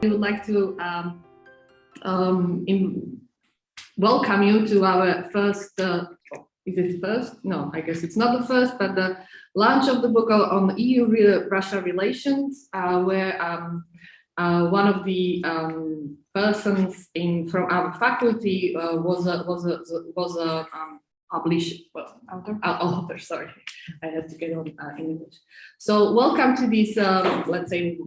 We would like to welcome you to our first, is it first? No, I guess it's not the first, but the launch of the book on EU-Russia relations, where one of the persons from our faculty was published, well, author, sorry, I had to get on in English. So welcome to this, let's say,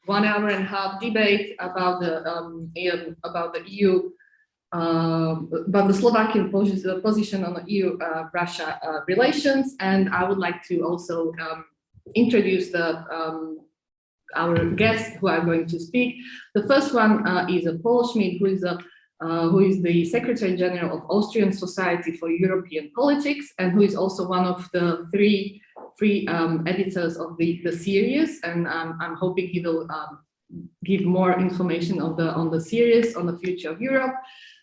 1 hour and a half debate about the EU, about the Slovakian position on the EU-Russia relations. And I would like to also introduce our guests who are going to speak. The first one is Paul Schmidt, who is the Secretary General of Austrian Society for European Politics, and who is also one of the three editors of the series. And I'm hoping he will give more information on the series on the future of Europe.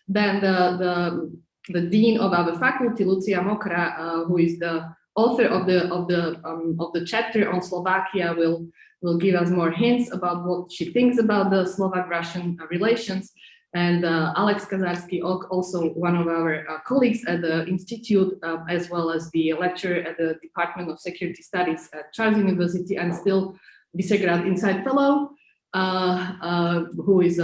Then the dean of our faculty, Lucia Mokra, who is the author of the chapter on Slovakia, will give us more hints about what she thinks about the Slovak-Russian relations. And Alex Kazarski, also one of our colleagues at the Institute, as well as the lecturer at the Department of Security Studies at Charles University, and still Visegrad Insight Fellow, who is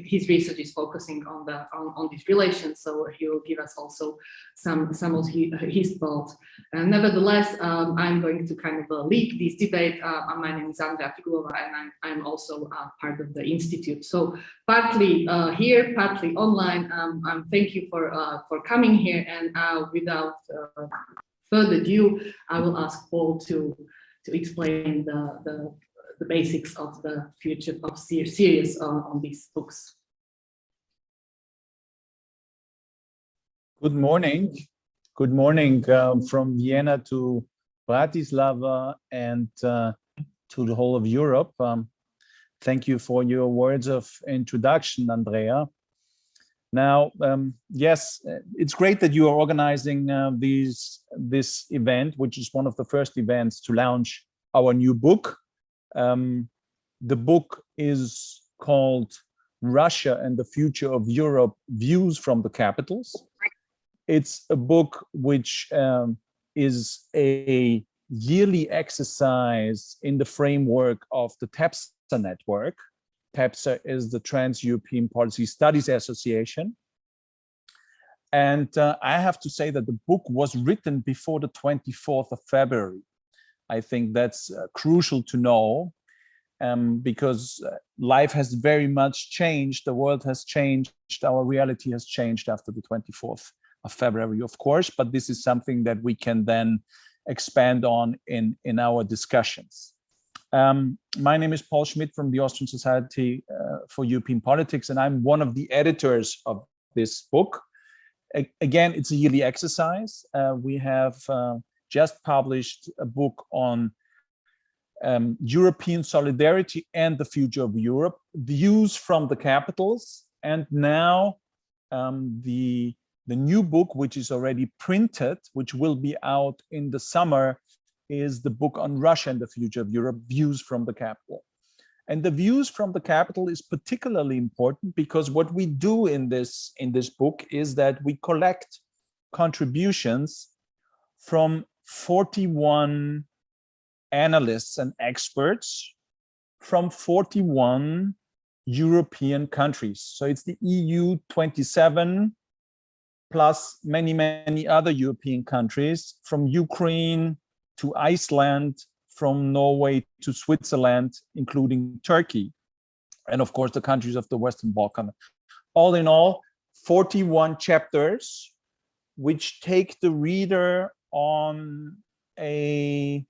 his research is focusing on these relations. So he will give us also some of his thoughts. Nevertheless, I'm going to kind of lead this debate. My name is Andrea Figulova, and I'm also part of the institute. So partly here, partly online. Thank you for coming here. And without further ado, I will ask Paul to explain the basics of the future of series on these books. Good morning. Good morning from Vienna to Bratislava and to the whole of Europe. Thank you for your words of introduction, Andrea. Now, yes, it's great that you are organizing this event, which is one of the first events to launch our new book. The book is called Russia and the Future of Europe, Views from the Capitals. It's a book which is a yearly exercise in the framework of the TEPSA network. TEPSA is the Trans-European Policy Studies Association. And I have to say that the book was written before the 24th of February. I think that's crucial to know because life has very much changed. The world has changed. Our reality has changed after the 24th of February, of course, but this is something that we can then expand on in our discussions. My name is Paul Schmidt from the Austrian Society for European Politics, and I'm one of the editors of this book. Again, it's a yearly exercise. We have just published a book on European solidarity and the future of Europe, views from the capitals. And now the new book, which is already printed, which will be out in the summer, is the book on Russia and the future of Europe, views from the capital. And the views from the capital is particularly important because what we do in this book is that we collect contributions from 41 analysts and experts from 41 European countries. So it's the EU 27 plus many, many other European countries, from Ukraine to Iceland, from Norway to Switzerland, including Turkey, and of course the countries of the Western Balkans. All in all, 41 chapters, which take the reader on a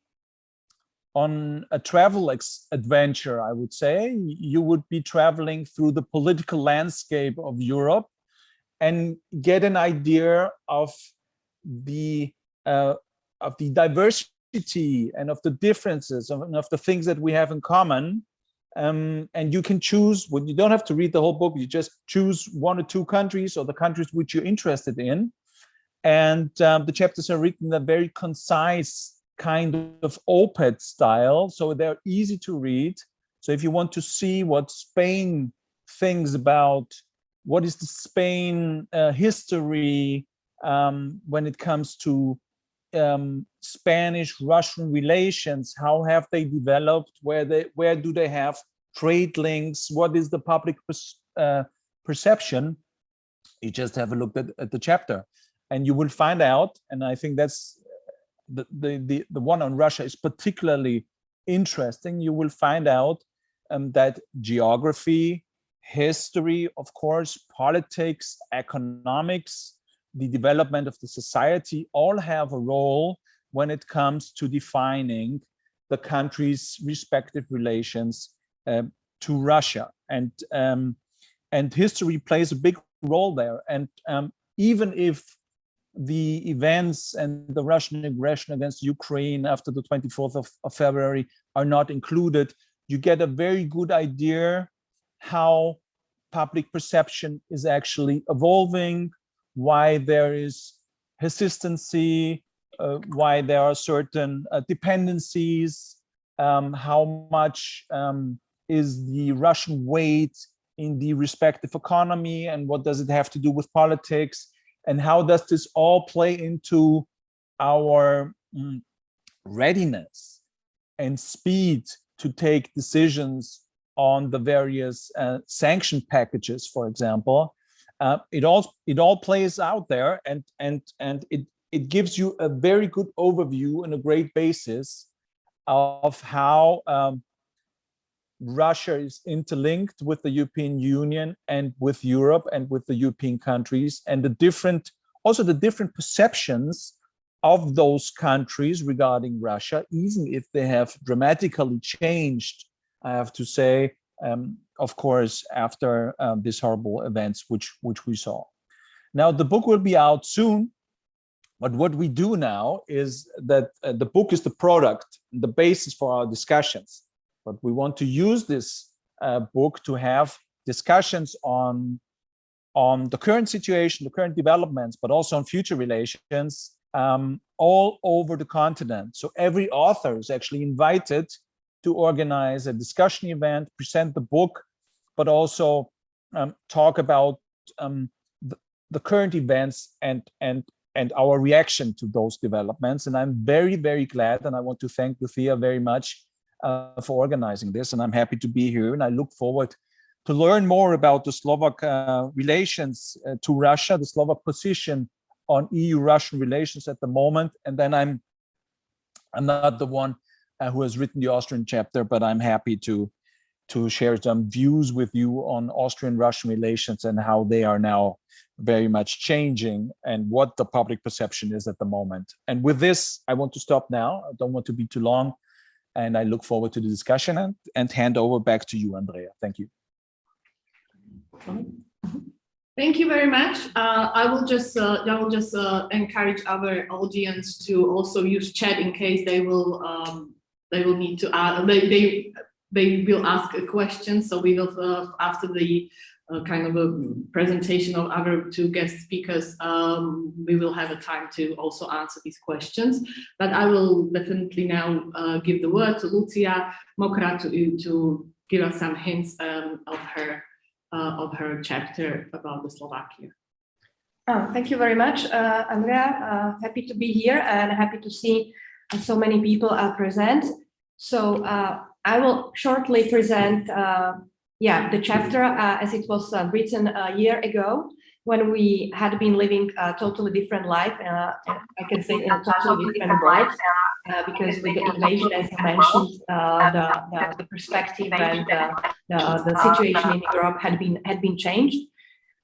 travel adventure, I would say. You would be traveling through the political landscape of Europe and get an idea of the diversity and of the differences and of the things that we have in common. And you can choose, when you don't have to read the whole book, you just choose 1 or 2 countries or the countries which you're interested in. And the chapters are written in a very concise kind of op-ed style, so they're easy to read. So if you want to see what Spain thinks about what is the Spain history when it comes to Spanish-Russian relations, how have they developed, where do they have trade links, what is the public perception, you just have a look at the chapter and you will find out, and I think that's the one on Russia is particularly interesting. You will find out that geography, history, of course, politics, economics, the development of the society all have a role when it comes to defining the country's respective relations to Russia. And history plays a big role there. And even if the events and the Russian aggression against Ukraine after the 24th of February are not included, you get a very good idea how public perception is actually evolving, why there is hesitancy, why there are certain dependencies, how much is the Russian weight in the respective economy, and what does it have to do with politics, and how does this all play into our readiness and speed to take decisions on the various sanction packages, for example. It all plays out there, and it gives you a very good overview and a great basis of how Russia is interlinked with the European Union and with Europe and with the European countries, and the different perceptions of those countries regarding Russia, even if they have dramatically changed, I have to say, of course, after these horrible events which we saw. Now, the book will be out soon, but what we do now is that the book is the product, the basis for our discussions. But we want to use this book to have discussions on the current situation, the current developments, but also on future relations all over the continent. So every author is actually invited to organize a discussion event, present the book, but also talk about the current events and our reaction to those developments. And I'm very, very glad, and I want to thank Lucia very much for organizing this, and I'm happy to be here, and I look forward to learn more about the Slovak relations to Russia, the Slovak position on EU-Russian relations at the moment. And then I'm not the one who has written the Austrian chapter, but I'm happy to share some views with you on Austrian-Russian relations and how they are now very much changing and what the public perception is at the moment. And with this, I want to stop now. I don't want to be too long. And I look forward to the discussion and hand over back to you, Andrea. Thank you. Thank you very much. I will just encourage our audience to also use chat in case they will need to add. They will ask a question. So we will after the kind of a presentation of our two guest speakers, we will have a time to also answer these questions. But I will definitely now give the word to Lucia Mokra to give us some hints of her chapter about the Slovakia. Thank you very much, Andrea. Happy to be here and happy to see so many people present. So I will shortly present the chapter as it was written a year ago, when we had been living a totally different life. I can say in a totally different world, because with the invasion, as I mentioned, the perspective and the situation in Europe had been changed.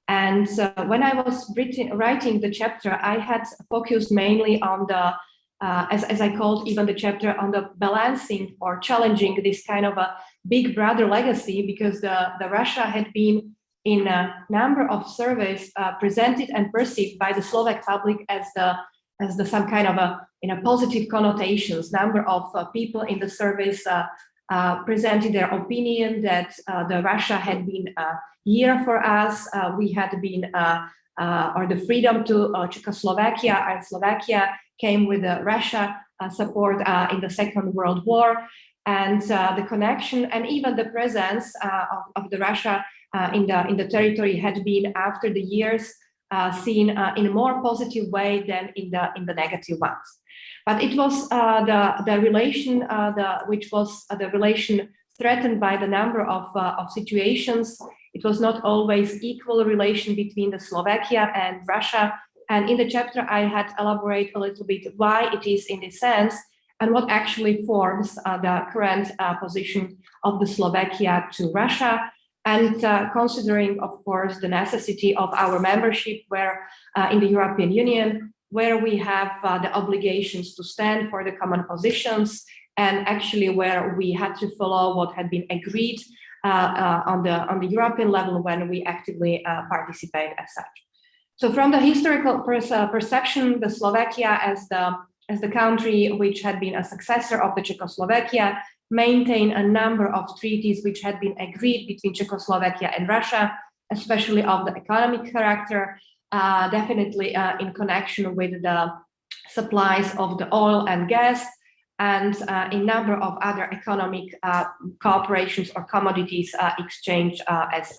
And when I was writing the chapter, I had focused mainly on the as I called even the chapter, on the balancing or challenging this kind of a big brother legacy, because the Russia had been in a number of surveys presented and perceived by the Slovak public as the some kind of a positive connotations. Number of people in the surveys presented their opinion that the Russia had been here for us. We had been or the freedom to Czechoslovakia and Slovakia came with the Russia support in the Second World War. and the connection and even the presence of the Russia in the territory had been, after the years, seen in a more positive way than in the negative ones. But it was the relation which was the relation threatened by the number of situations. It was not always equal relation between the Slovakia and Russia. And in the chapter, I had elaborate a little bit why it is in this sense and what actually forms the current position of the Slovakia to Russia. And considering, of course, the necessity of our membership where in the European Union, where we have the obligations to stand for the common positions, and actually where we had to follow what had been agreed on the European level when we actively participate as such. So from the historical perception, the Slovakia as the country which had been a successor of the Czechoslovakia maintained a number of treaties which had been agreed between Czechoslovakia and Russia, especially of the economic character, definitely in connection with the supplies of the oil and gas, and a number of other economic cooperations or commodities exchange as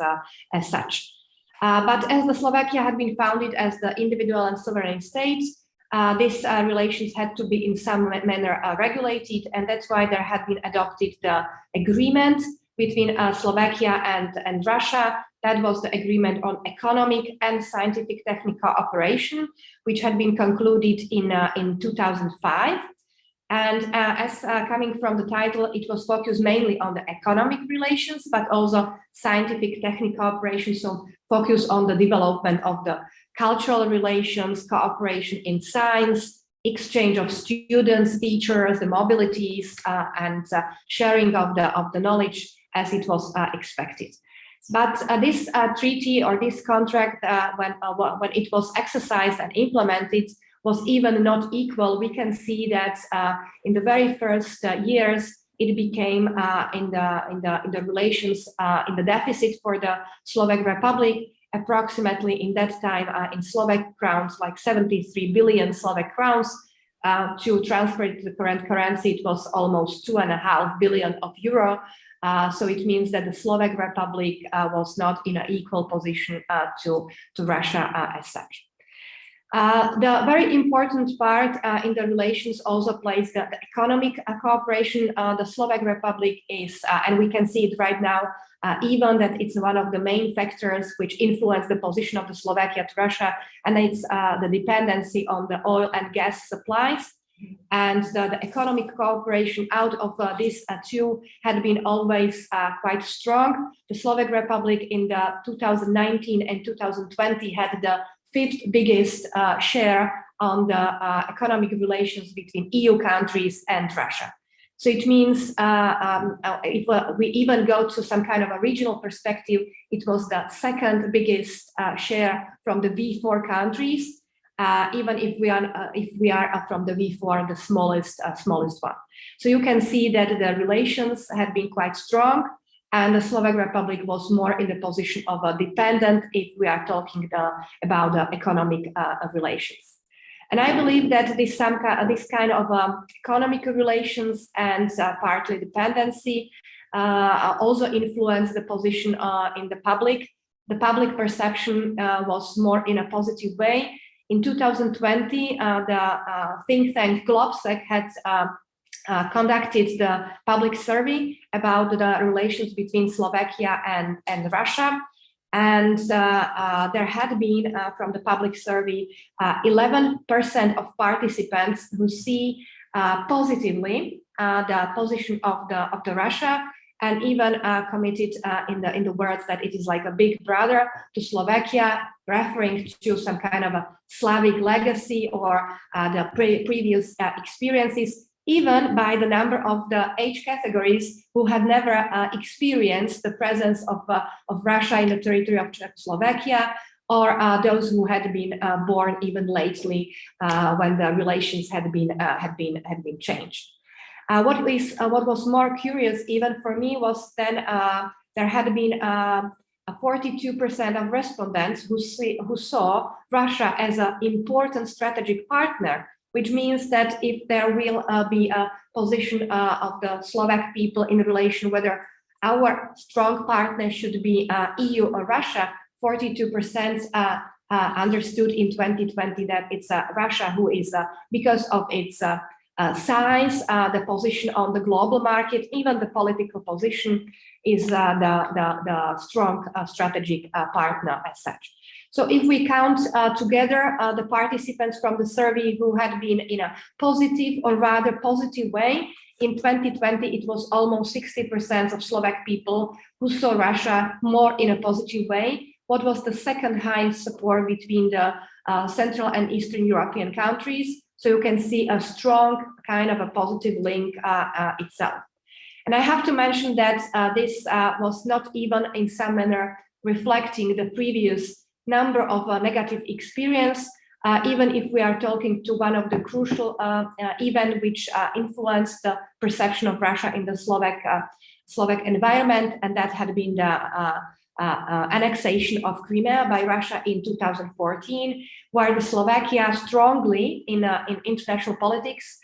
such. But as the Slovakia had been founded as the individual and sovereign states, these relations had to be in some manner regulated, and that's why there had been adopted the agreement between Slovakia and Russia. That was the agreement on economic and scientific technical cooperation, which had been concluded in 2005. And as coming from the title, it was focused mainly on the economic relations, but also scientific technical cooperation, so focus on the development of the cultural relations, cooperation in science, exchange of students, teachers, the mobilities, and sharing of the knowledge as it was expected. But this treaty or this contract, when it was exercised and implemented, was even not equal. We can see that in the very first years, it became in the relations in the deficit for the Slovak Republic, approximately in that time in Slovak crowns, like 73 billion Slovak crowns. To transfer it to the current currency, it was almost 2.5 billion of euro. So it means that the Slovak Republic was not in an equal position to Russia as such. The very important part in the relations also plays the economic cooperation. The Slovak Republic is, and we can see it right now, even that it's one of the main factors which influence the position of the Slovakia to Russia, and it's the dependency on the oil and gas supplies. And the economic cooperation out of these two had been always quite strong. The Slovak Republic in the 2019 and 2020 had the fifth biggest share on the economic relations between EU countries and Russia. So it means if we even go to some kind of a regional perspective, it was the second biggest share from the V4 countries, even if we are from the V4, the smallest one. So you can see that the relations have been quite strong, and the Slovak Republic was more in the position of a dependent if we are talking about the economic relations. And I believe that this kind of economic relations and partly dependency also influenced the position in the public. The public perception was more in a positive way. In 2020, the think tank Globsec had conducted the public survey about the relations between Slovakia and Russia. And there had been, from the public survey, 11% of participants who see positively the position of the Russia, and even committed in the words that it is like a big brother to Slovakia, referring to some kind of a Slavic legacy or the previous experiences, even by the number of the age categories who had never experienced the presence of Russia in the territory of Czechoslovakia, or those who had been born even lately when the relations had been changed. What was more curious even for me was then there had been 42% of respondents who saw Russia as an important strategic partner which means that if there will be a position of the Slovak people in relation whether our strong partner should be EU or Russia, 42% understood in 2020 that it's Russia who is, because of its size, the position on the global market, even the political position is the strong strategic partner as such. So if we count together the participants from the survey who had been in a positive or rather positive way, in 2020 it was almost 60% of Slovak people who saw Russia more in a positive way. What was the second highest support between the Central and Eastern European countries? So you can see a strong kind of a positive link itself. And I have to mention that this was not even in some manner reflecting the previous number of negative experience, even if we are talking to one of the crucial events which influenced the perception of Russia in the Slovak environment, and that had been the annexation of Crimea by Russia in 2014, where the Slovakia strongly in international politics,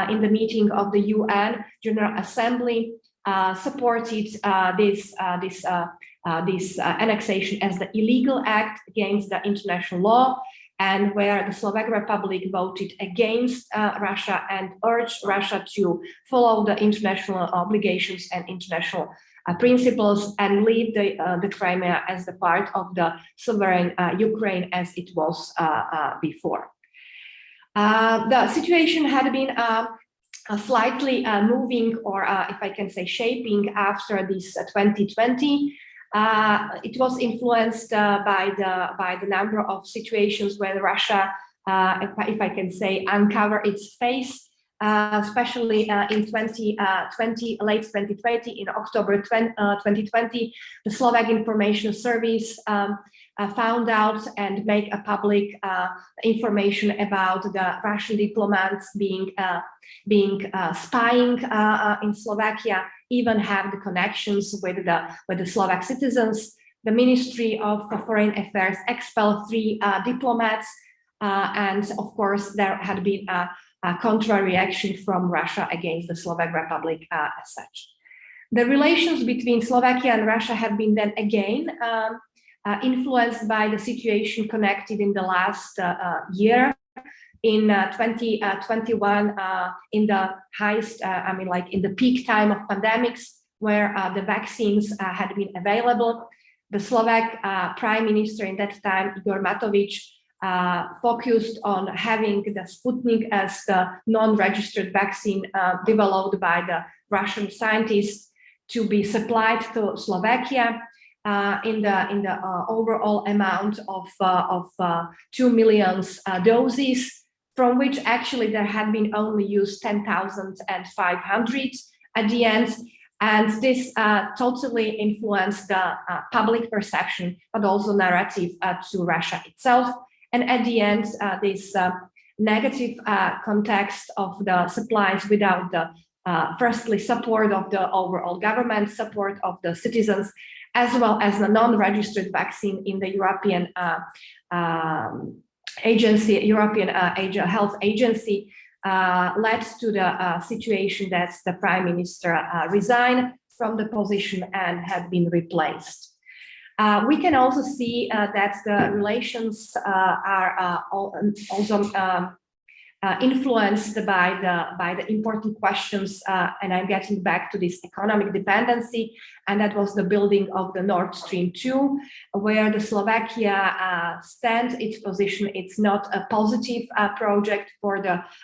in the meeting of the UN General Assembly, supported this annexation as the illegal act against the international law, and where the Slovak Republic voted against Russia and urged Russia to follow the international obligations and international principles and leave the Crimea as the part of the sovereign Ukraine as it was before. The situation had been slightly moving, or if I can say shaping, after this 2020. It was influenced by the number of situations where Russia, if I can say, uncovered its face. Especially in late 2020, in October 2020, the Slovak Information Service found out and make a public information about the Russian diplomats being spying in Slovakia, even have the connections with the Slovak citizens. The Ministry of Foreign Affairs expelled 3 diplomats, and of course there had been a contrary reaction from Russia against the Slovak Republic as such. The relations between Slovakia and Russia have been then again influenced by the situation connected in the last year. In 2021, in the highest, in the peak time of pandemics, where the vaccines had been available, the Slovak Prime Minister in that time, Igor Matovič, focused on having the Sputnik as the non-registered vaccine developed by the Russian scientists to be supplied to Slovakia in the overall amount of 2 million doses, from which actually there had been only used 10,500 at the end. And this totally influenced the public perception, but also narrative to Russia itself. And at the end, this negative context of the supplies without the, firstly, support of the overall government, support of the citizens, as well as the non-registered vaccine in the European European Health Agency, led to the situation that the Prime Minister resigned from the position and had been replaced. We can also see that the relations are also influenced by the important questions, and I'm getting back to this economic dependency, and that was the building of the Nord Stream 2, where the Slovakia stands its position. It's not a positive project for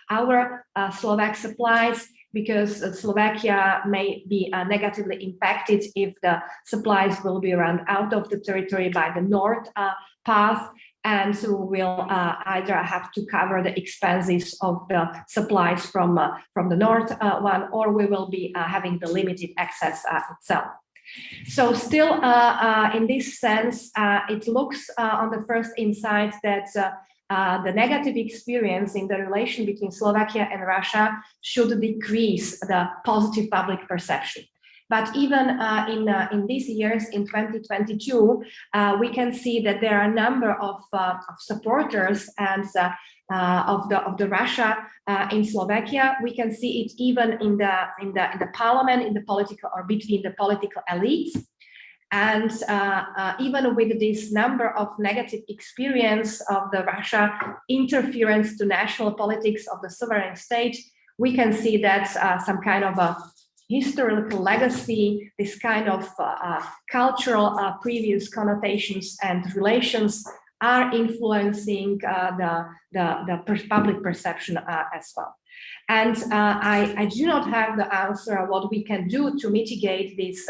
our Slovak supplies, because Slovakia may be negatively impacted if the supplies will be run out of the territory by the north path, and so we'll either have to cover the expenses of the supplies from the north one, or we will be having the limited access itself. So still, in this sense, it looks on the first insight that the negative experience in the relation between Slovakia and Russia should decrease the positive public perception. But even in these years, in 2022, we can see that there are a number of supporters and of the Russia in Slovakia. We can see it even in the parliament, in the political or between the political elites. And even with this number of negative experience of the Russia interference to national politics of the sovereign state, we can see that some kind of a historical legacy, this kind of cultural previous connotations and relations are influencing the public perception as well. And I do not have the answer what we can do to mitigate this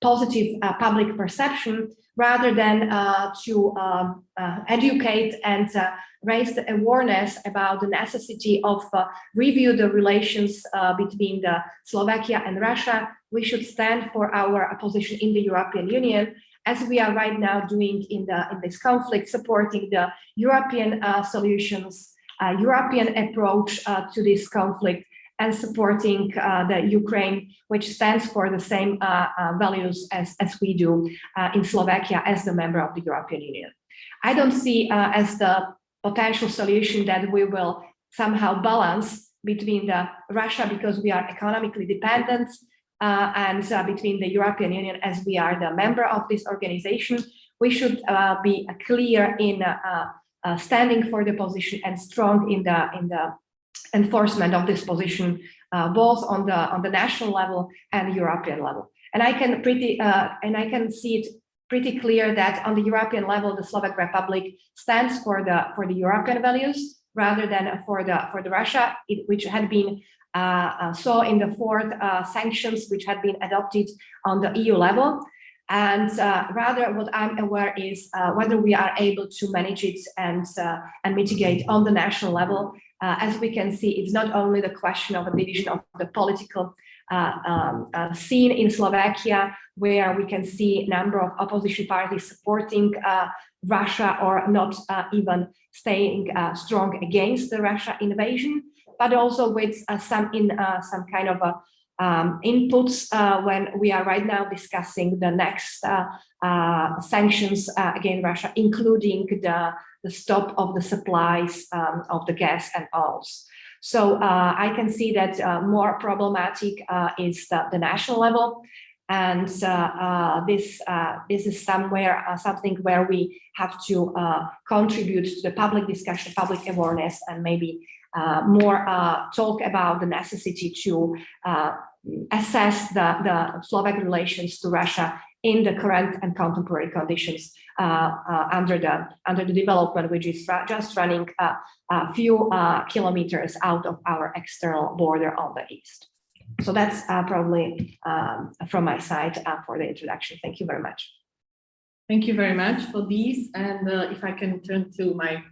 positive public perception, rather than to educate and raise the awareness about the necessity of review the relations between the Slovakia and Russia. We should stand for our position in the European Union, as we are right now doing in this conflict, supporting the European solutions, European approach to this conflict, and supporting the Ukraine, which stands for the same values as we do in Slovakia as the member of the European Union. I don't see as the potential solution that we will somehow balance between the Russia, because we are economically dependent, and between the European Union, as we are the member of this organization. We should be clear in standing for the position and strong in the enforcement of this position, both on the national level and European level. And I can see it pretty clear that on the European level, the Slovak Republic stands for the European values rather than for the Russia, which had been saw in the fourth sanctions which had been adopted on the EU level. And rather, what I'm aware is whether we are able to manage it and mitigate on the national level. As we can see, it's not only the question of a division of the political scene in Slovakia, where we can see a number of opposition parties supporting Russia or not even staying strong against the Russia invasion, but also with some kind of inputs when we are right now discussing the next sanctions against Russia, including the stop of the supplies of the gas and oils. So I can see that more problematic is the national level, and this is something where we have to contribute to the public discussion, public awareness, and maybe more talk about the necessity to assess the Slovak relations to Russia in the current and contemporary conditions under the development, which is just running a few kilometers out of our external border on the east. So that's probably from my side for the introduction. Thank you very much. Thank you very much for these. And if I can turn to my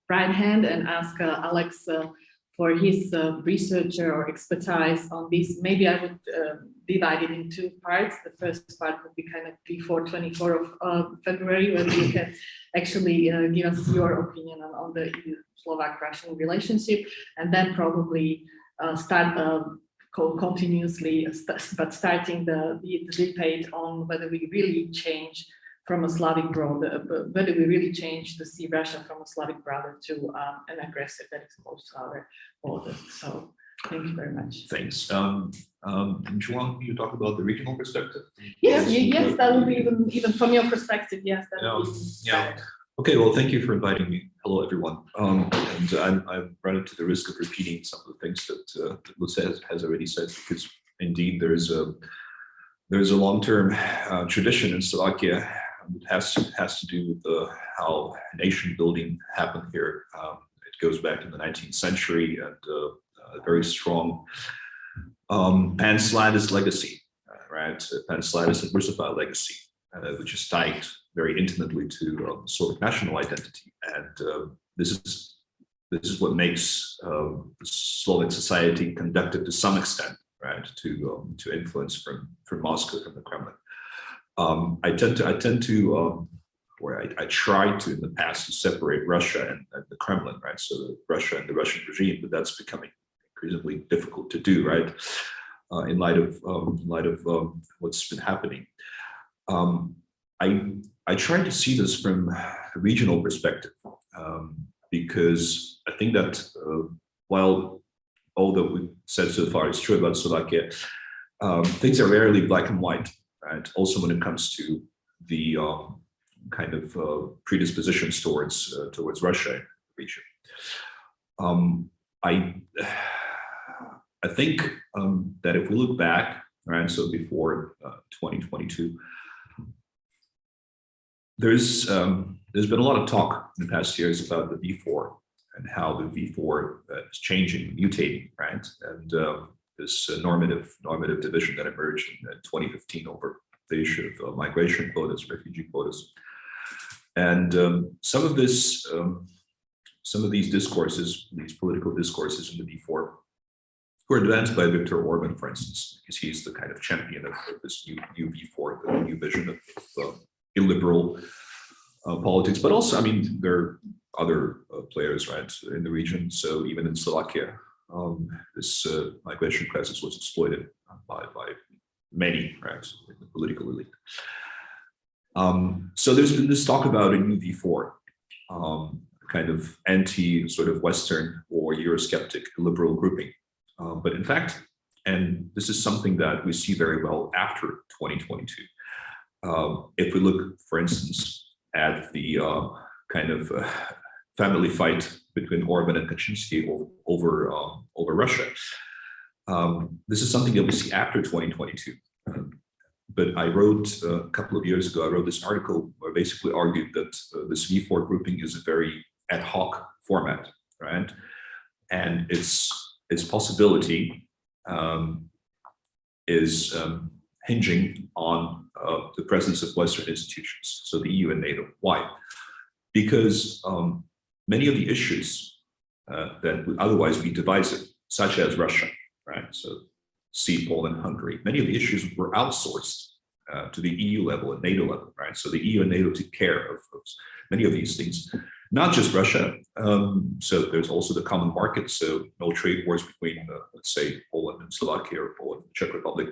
right hand and ask Alex for his research or expertise on this. Maybe I would divide it in two parts. The first part would be kind of before 24th of February, where you can actually give us your opinion on the Slovak-Russian relationship, and then probably start continuously, but starting the debate on whether we really change from a Slavic brother, whether we really change to see Russia from a Slavic brother to an aggressor that is close to our borders. So thank you very much. Thanks. Do you want me to talk about the regional perspective? Yes, yes, that would be even from your perspective. Yes, that would be. Yeah. Okay. Well, thank you for inviting me. Hello, everyone. And I'm running to the risk of repeating some of the things that Lutz has already said, because indeed there is a long-term tradition in Slovakia. It has to do with how nation building happened here. It goes back in the 19th century, and a very strong pan-Slavist legacy, right? Pan-Slavist and Russified legacy, which is tied very intimately to Slovak national identity, and this is what makes Slovak society conducted to some extent, right? To influence from Moscow, from the Kremlin. I tried to in the past to separate Russia and the Kremlin, right? So Russia and the Russian regime, but that's becoming increasingly difficult to do, right? in light of what's been happening. I try to see this from a regional perspective, because I think that while all that we've said so far is true about Slovakia, things are rarely black and white, right? Also when it comes to the kind of predispositions towards Russia region. I think that if we look back, right, so before 2022, there's been a lot of talk in the past years about the V4 and how the V4 is changing, mutating, right? And this normative division that emerged in 2015 over the issue of migration quotas, refugee quotas, and some of these discourses, these political discourses in the V4, were advanced by Viktor Orban, for instance, because he's the kind of champion of this new V4, the new vision of illiberal politics. But also, I mean, there are other players, right, in the region. So even in Slovakia, this migration crisis was exploited by many, right, in the political elite. So there's been this talk about a new V4, kind of anti sort of Western or Eurosceptic liberal grouping. But in fact, and this is something that we see very well after 2022. If we look, for instance, at the kind of family fight between Orban and Kaczynski over Russia, this is something that we see after 2022. But I wrote a couple of years ago, I wrote this article where I basically argued that this V4 grouping is a very ad hoc format, right? And its possibility is hinging on the presence of Western institutions, so the EU and NATO. Why? Because many of the issues that would otherwise be divisive, such as Russia, right? So see Poland, Hungary, many of the issues were outsourced to the EU level and NATO level, right? So the EU and NATO took care of many of these things, not just Russia. So there's also the common market, so no trade wars between, let's say, Poland and Slovakia or Poland and Czech Republic.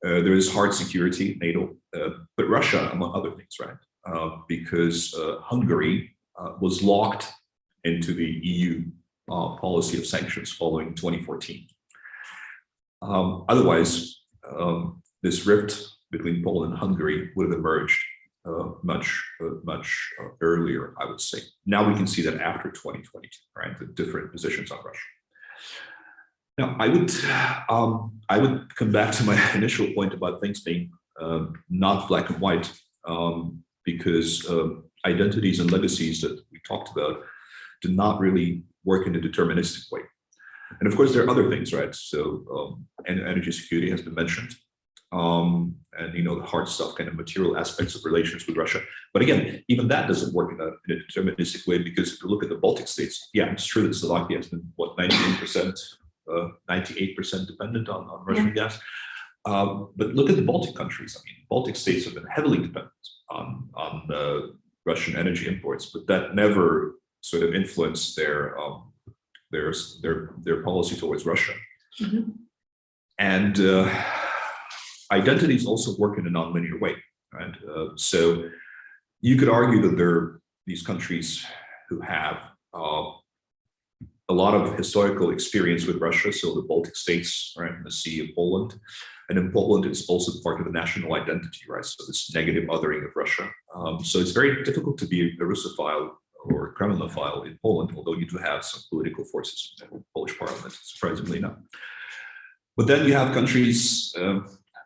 There is hard security, NATO, but Russia, among other things, right? Because Hungary was locked into the EU policy of sanctions following 2014. Otherwise, this rift between Poland and Hungary would have emerged much earlier, I would say. Now we can see that after 2022, right? The different positions on Russia. Now, I would come back to my initial point about things being not black and white, because identities and legacies that we talked about do not really work in a deterministic way. And of course, there are other things, right? So energy security has been mentioned, and the hard stuff, kind of material aspects of relations with Russia. But again, even that doesn't work in a deterministic way, because if you look at the Baltic states, yeah, it's true that Slovakia has been, what, 98% dependent on Russian gas. But look at the Baltic countries. I mean, Baltic states have been heavily dependent on Russian energy imports, but that never sort of influenced their policy towards Russia. Mm-hmm. And identities also work in a nonlinear way, right? So you could argue that there are these countries who have a lot of historical experience with Russia, so the Baltic states, right, in the Sea of Poland. And in Poland, it's also part of the national identity, right? So this negative othering of Russia. So it's very difficult to be a Russophile or Kremlinophile in Poland, although you do have some political forces in the Polish parliament, surprisingly enough. But then you have countries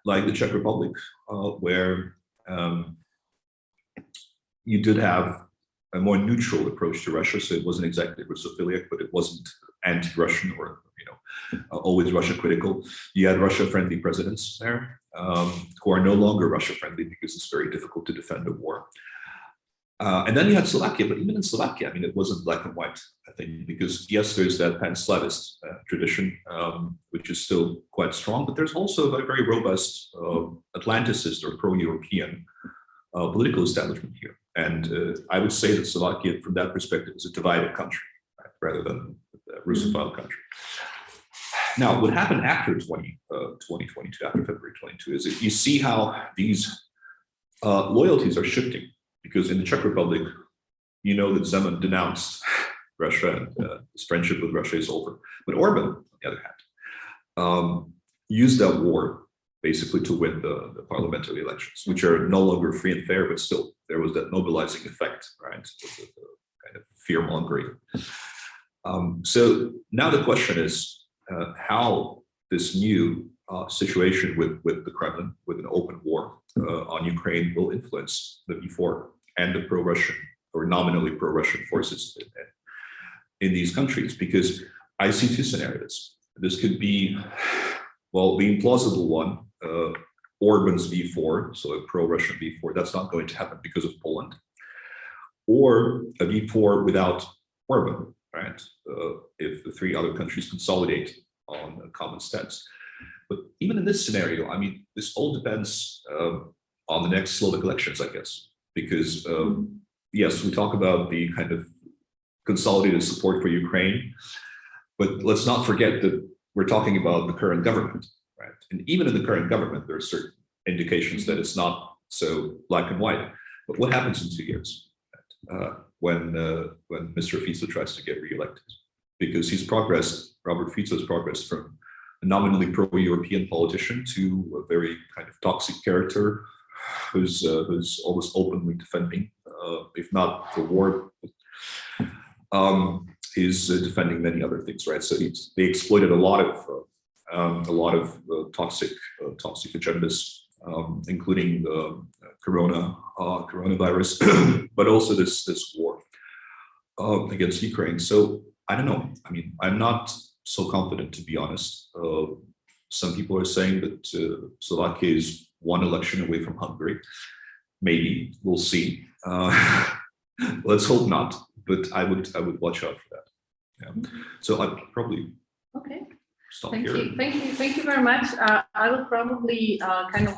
like the Czech Republic, where you did have a more neutral approach to Russia. So it wasn't exactly Russophiliac, but it wasn't anti-Russian or always Russia critical. You had Russia-friendly presidents there, who are no longer Russia-friendly because it's very difficult to defend a war. And then you had Slovakia, but even in Slovakia, I mean, it wasn't black and white, I think, because yes, there's that pan-Slavist tradition, which is still quite strong, but there's also a very robust Atlanticist or pro-European political establishment here. And I would say that Slovakia, from that perspective, is a divided country, right, rather than a Russophile country. Now, what happened after 2022, after February 22, is that you see how these loyalties are shifting, because in the Czech Republic, you know that Zeman denounced Russia and his friendship with Russia is over. But Orban, on the other hand, used that war basically to win the parliamentary elections, which are no longer free and fair, but still there was that mobilizing effect, right? The kind of fear mongering. So now the question is how this new situation with the Kremlin, with an open war on Ukraine, will influence the V4 and the pro-Russian or nominally pro-Russian forces in these countries, because I see two scenarios. This could be, well, the implausible one, Orban's V4, so a pro-Russian V4, that's not going to happen because of Poland, or a V4 without Orban, right? If the three other countries consolidate on a common stance. But even in this scenario, I mean, this all depends on the next Slovak elections, I guess, because yes, we talk about the kind of consolidated support for Ukraine, but let's not forget that we're talking about the current government, right? And even in the current government, there are certain indications that it's not so black and white. But what happens in 2 years when Mr. Fico tries to get reelected? Because he's progressed, Robert Fico's progressed from a nominally pro-European politician to a very kind of toxic character who's almost openly defending, if not the war, is defending many other things, right? So they exploited a lot of toxic agendas, including the coronavirus, but also this war against Ukraine. So I don't know. I mean, I'm not so confident, to be honest. Some people are saying that Slovakia is one election away from Hungary. Maybe, we'll see. Let's hope not. But I would watch out for that. Yeah. So I'd probably stop here. Thank you very much. I will probably kind of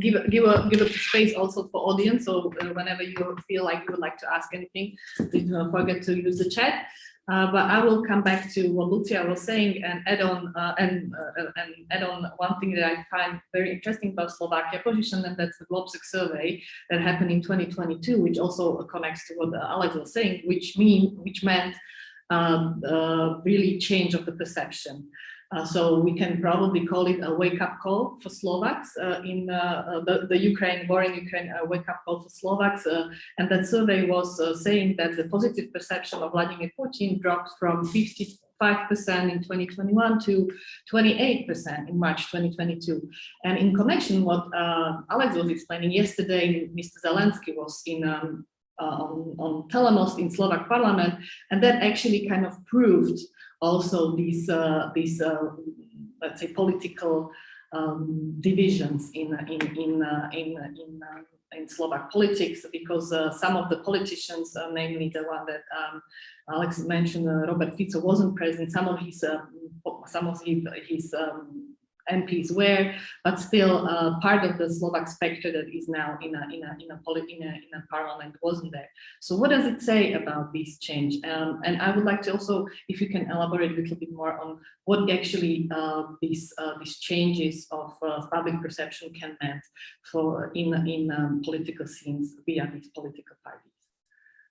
give a space also for audience. So whenever you feel like you would like to ask anything, please don't forget to use the chat. But I will come back to what Lucia was saying and add on one thing that I find very interesting about Slovakia position, and that's the Globsec survey that happened in 2022, which also connects to what Alex was saying, which meant really change of the perception. So we can probably call it a wake-up call for Slovaks in the Ukraine war in Ukraine, a wake-up call for Slovaks. And that survey was saying that the positive perception of Vladimir Putin dropped from 55% in 2021 to 28% in March 2022. And in connection what Alex was explaining yesterday, Mr. Zelensky was in on Telemost in Slovak parliament, and that actually kind of proved also these let's say political divisions in Slovak politics, because some of the politicians, namely the one that Alex mentioned, Robert Fico wasn't present. Some of his MPs were, but still part of the Slovak spectre that is now in a parliament wasn't there. So what does it say about this change? And I would like to also, if you can elaborate a little bit more on what actually these changes of public perception can mean for in political scenes via these political parties.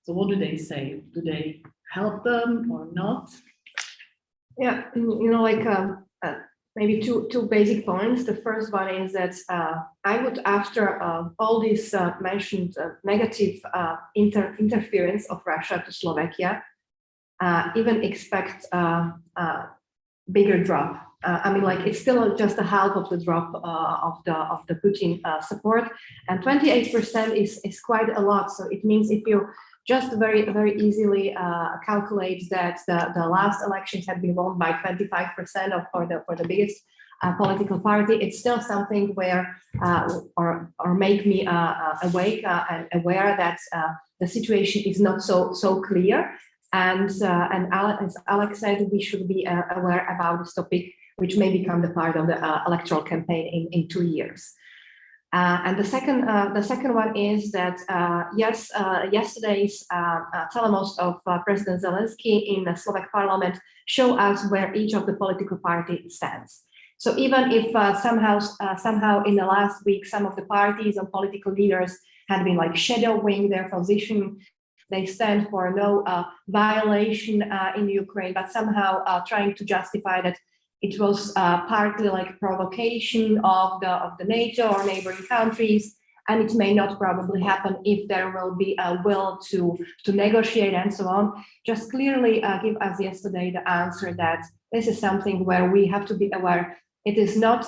So what do they say? Do they help them or not? Yeah, you know, like maybe two basic points. The first one is that I would, after all these mentioned negative interference of Russia to Slovakia, even expect a bigger drop. I mean, like, it's still just a half of the drop of the Putin support, and 28% is quite a lot. So it means if you just very easily calculate that the last elections had been won by 25% for the biggest political party, it's still something where or make me awake and aware that the situation is not so clear. And as Alex said, we should be aware about this topic, which may become the part of the electoral campaign in 2 years. And the second one is that yes, yesterday's telemost of President Zelensky in the Slovak parliament show us where each of the political party stands. So even if somehow in the last week some of the parties and political leaders had been like shadowing their position, they stand for no violation in Ukraine, but somehow trying to justify that it was partly like provocation of the NATO or neighboring countries, and it may not probably happen if there will be a will to negotiate and so on. Just clearly give us yesterday the answer that this is something where we have to be aware. It is not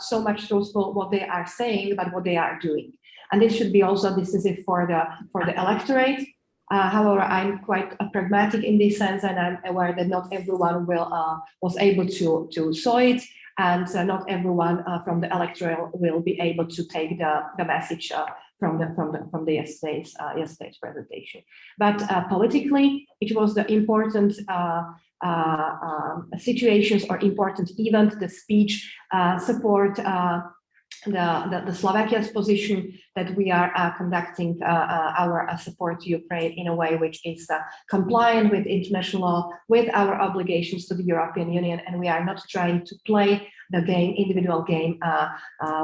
so much truthful what they are saying, but what they are doing, and this should be also decisive for the electorate. However, I'm quite pragmatic in this sense, and I'm aware that not everyone was able to saw it, and not everyone from the electorate will be able to take the message from the yesterday's presentation. But politically, it was the important situations or important event, the speech support. The Slovakia's position that we are conducting our support to Ukraine in a way which is compliant with international law, with our obligations to the European Union, and we are not trying to play the game, individual game,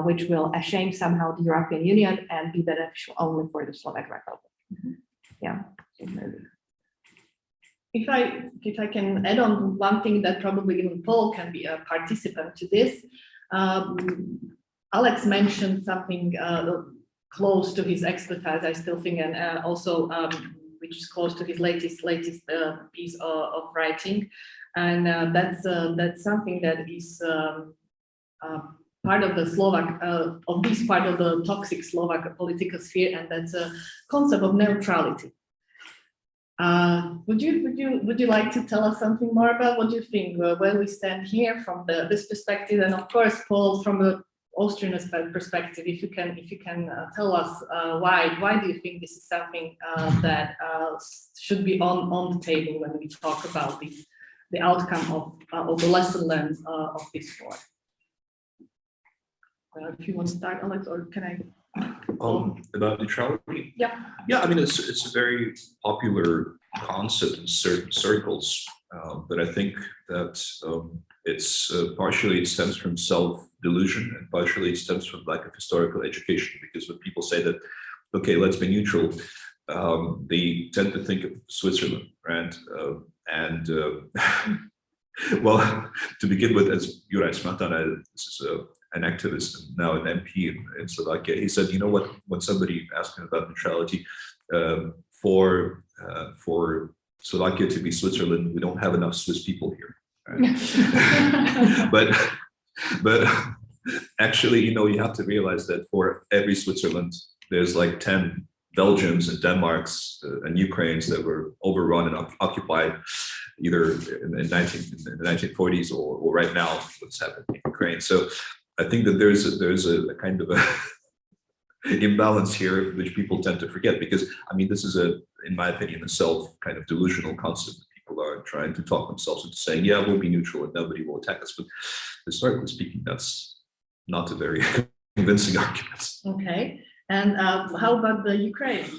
which will shame somehow the European Union and be beneficial only for the Slovak Republic. Yeah. If I can add on one thing that probably even Paul can be a participant to this. Alex mentioned something close to his expertise, I still think, and also which is close to his latest piece of writing, and that's something that is part of the Slovak of this part of the toxic Slovak political sphere, and that's a concept of neutrality. Would you like to tell us something more about what you think, where we stand here from this perspective, and of course, Paul, from the Austrian perspective, if you can tell us why do you think this is something that should be on the table when we talk about the outcome of the lesson learned of this war? If you want to start, Alex, or can I? About neutrality. Yeah. Yeah, I mean it's a very popular concept in certain circles, but I think that it's partially it stems from self-delusion, and partially it stems from lack of historical education. Because when people say that, okay, let's be neutral, they tend to think of Switzerland, right? Well, to begin with, as Juraj Smatana, this is an activist and now an MP in Slovakia, he said, you know what? When somebody asked him about neutrality, for Slovakia to be Switzerland, we don't have enough Swiss people here. Right? but actually, you know, you have to realize that for every Switzerland, there's like 10 Belgiums and Denmarks and Ukraines that were overrun and occupied either in the 1940s or right now what's happening in Ukraine. So I think that there's a kind of a imbalance here which people tend to forget, because I mean this is in my opinion a kind of delusional concept. People are trying to talk themselves into saying, yeah, we'll be neutral and nobody will attack us, but historically speaking, that's not a very convincing argument. Okay, and how about the Ukraine?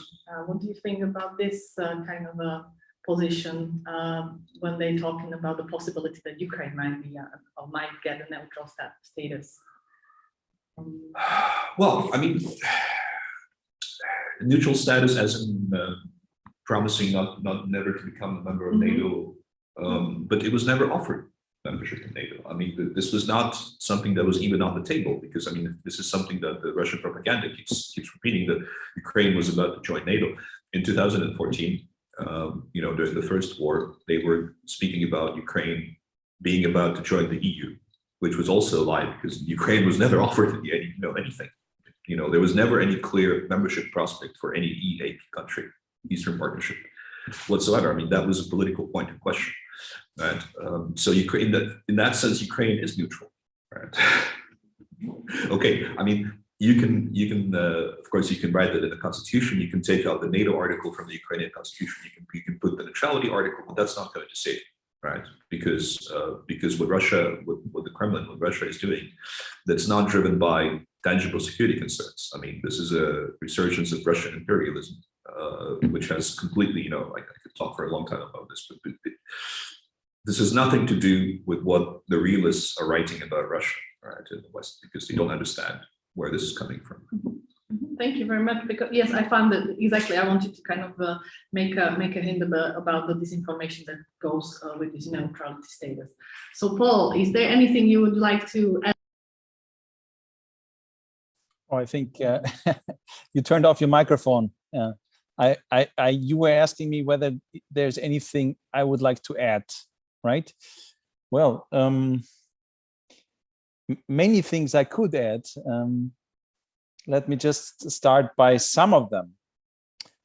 What do you think about this kind of a position when they're talking about the possibility that Ukraine might be or might get a neutral status? Well, I mean, neutral status as in promising not never to become a member of NATO, but it was never offered membership in NATO. I mean, this was not something that was even on the table, because I mean, this is something that the Russian propaganda keeps repeating, that Ukraine was about to join NATO. In 2014, you know, during the first war, they were speaking about Ukraine being about to join the EU, which was also a lie, because Ukraine was never offered anything. You know, there was never any clear membership prospect for any EAP country, Eastern Partnership, whatsoever. I mean, that was a political point of question, right? So Ukraine, in that sense, Ukraine is neutral, right? Okay, I mean, you can of course you can write that in the constitution. You can take out the NATO article from the Ukrainian constitution. You can put the neutrality article, but that's not going to save it, right? Because what the Kremlin, what Russia is doing, that's not driven by tangible security concerns. I mean, this is a resurgence of Russian imperialism, which has completely, you know, I could talk for a long time about this, but this has nothing to do with what the realists are writing about Russia, right, in the West, because they don't understand where this is coming from. Thank you very much. Because yes, I found that exactly. I wanted to kind of make a hint about the disinformation that goes with this neutrality status. So, Paul, is there anything you would like to add? Oh, I think you turned off your microphone. You were asking me whether there's anything I would like to add, right? Well, many things I could add. Let me just start by some of them.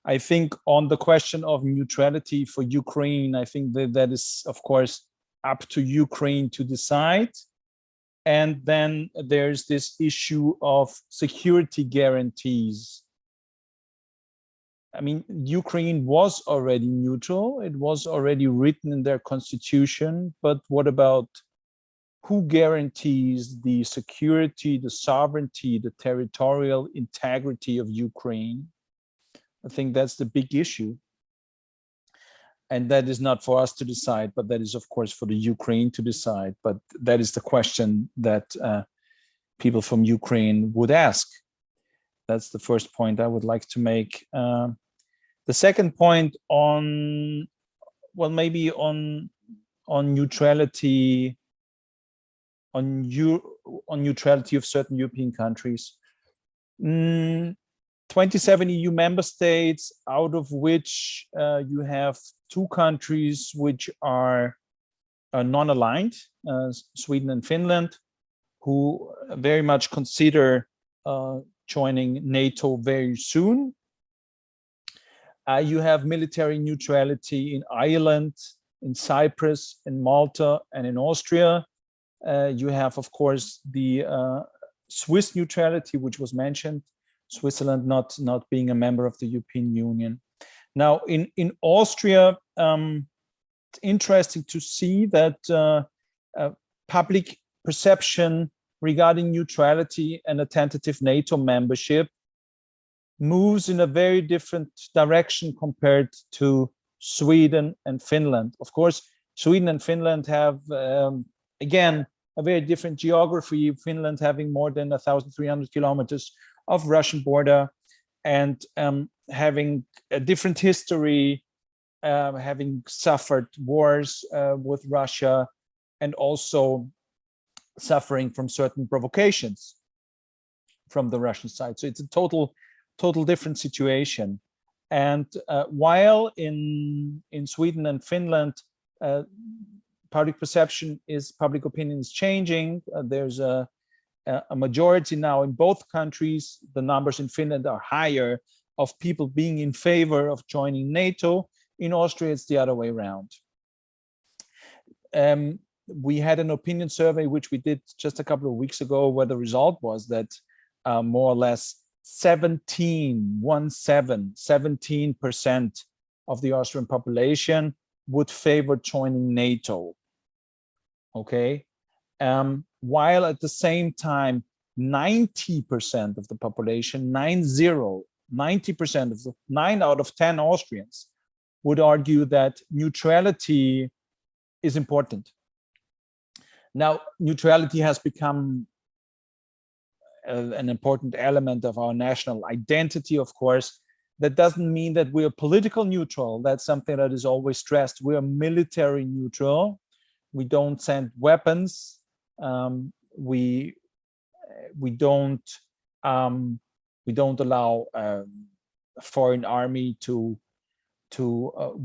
I think on the question of neutrality for Ukraine, I think that is, of course, up to Ukraine to decide. And then there's this issue of security guarantees. I mean, Ukraine was already neutral. It was already written in their constitution. But what about who guarantees the security, the sovereignty, the territorial integrity of Ukraine? I think that's the big issue. And that is not for us to decide, but that is, of course, for the Ukraine to decide. But that is the question that people from Ukraine would ask. That's the first point I would like to make. The second point on, well, maybe on neutrality, on neutrality of certain European countries. 27 EU member states, out of which you have 2 countries which are non-aligned, Sweden and Finland, who very much consider joining NATO very soon. You have military neutrality in Ireland, in Cyprus, in Malta, and in Austria. You have, of course, the Swiss neutrality, which was mentioned, Switzerland not being a member of the European Union. Now, in Austria, it's interesting to see that public perception regarding neutrality and a tentative NATO membership moves in a very different direction compared to Sweden and Finland. Of course, Sweden and Finland have, again, a very different geography, Finland having more than 1,300 kilometers of Russian border and having a different history, having suffered wars with Russia and also suffering from certain provocations from the Russian side. So it's a total different situation. And while in Sweden and Finland, public opinion is changing. There's a majority now in both countries. The numbers in Finland are higher of people being in favor of joining NATO. In Austria, it's the other way around. We had an opinion survey, which we did just a couple of weeks ago, where the result was that more or less 17% of the Austrian population would favor joining NATO. Okay, while at the same time, 90% of the population, 90% of the 9 out of 10 Austrians would argue that neutrality is important. Now, neutrality has become an important element of our national identity, of course. That doesn't mean that we are political neutral. That's something that is always stressed. We are military neutral. We don't send weapons. We don't allow a foreign army to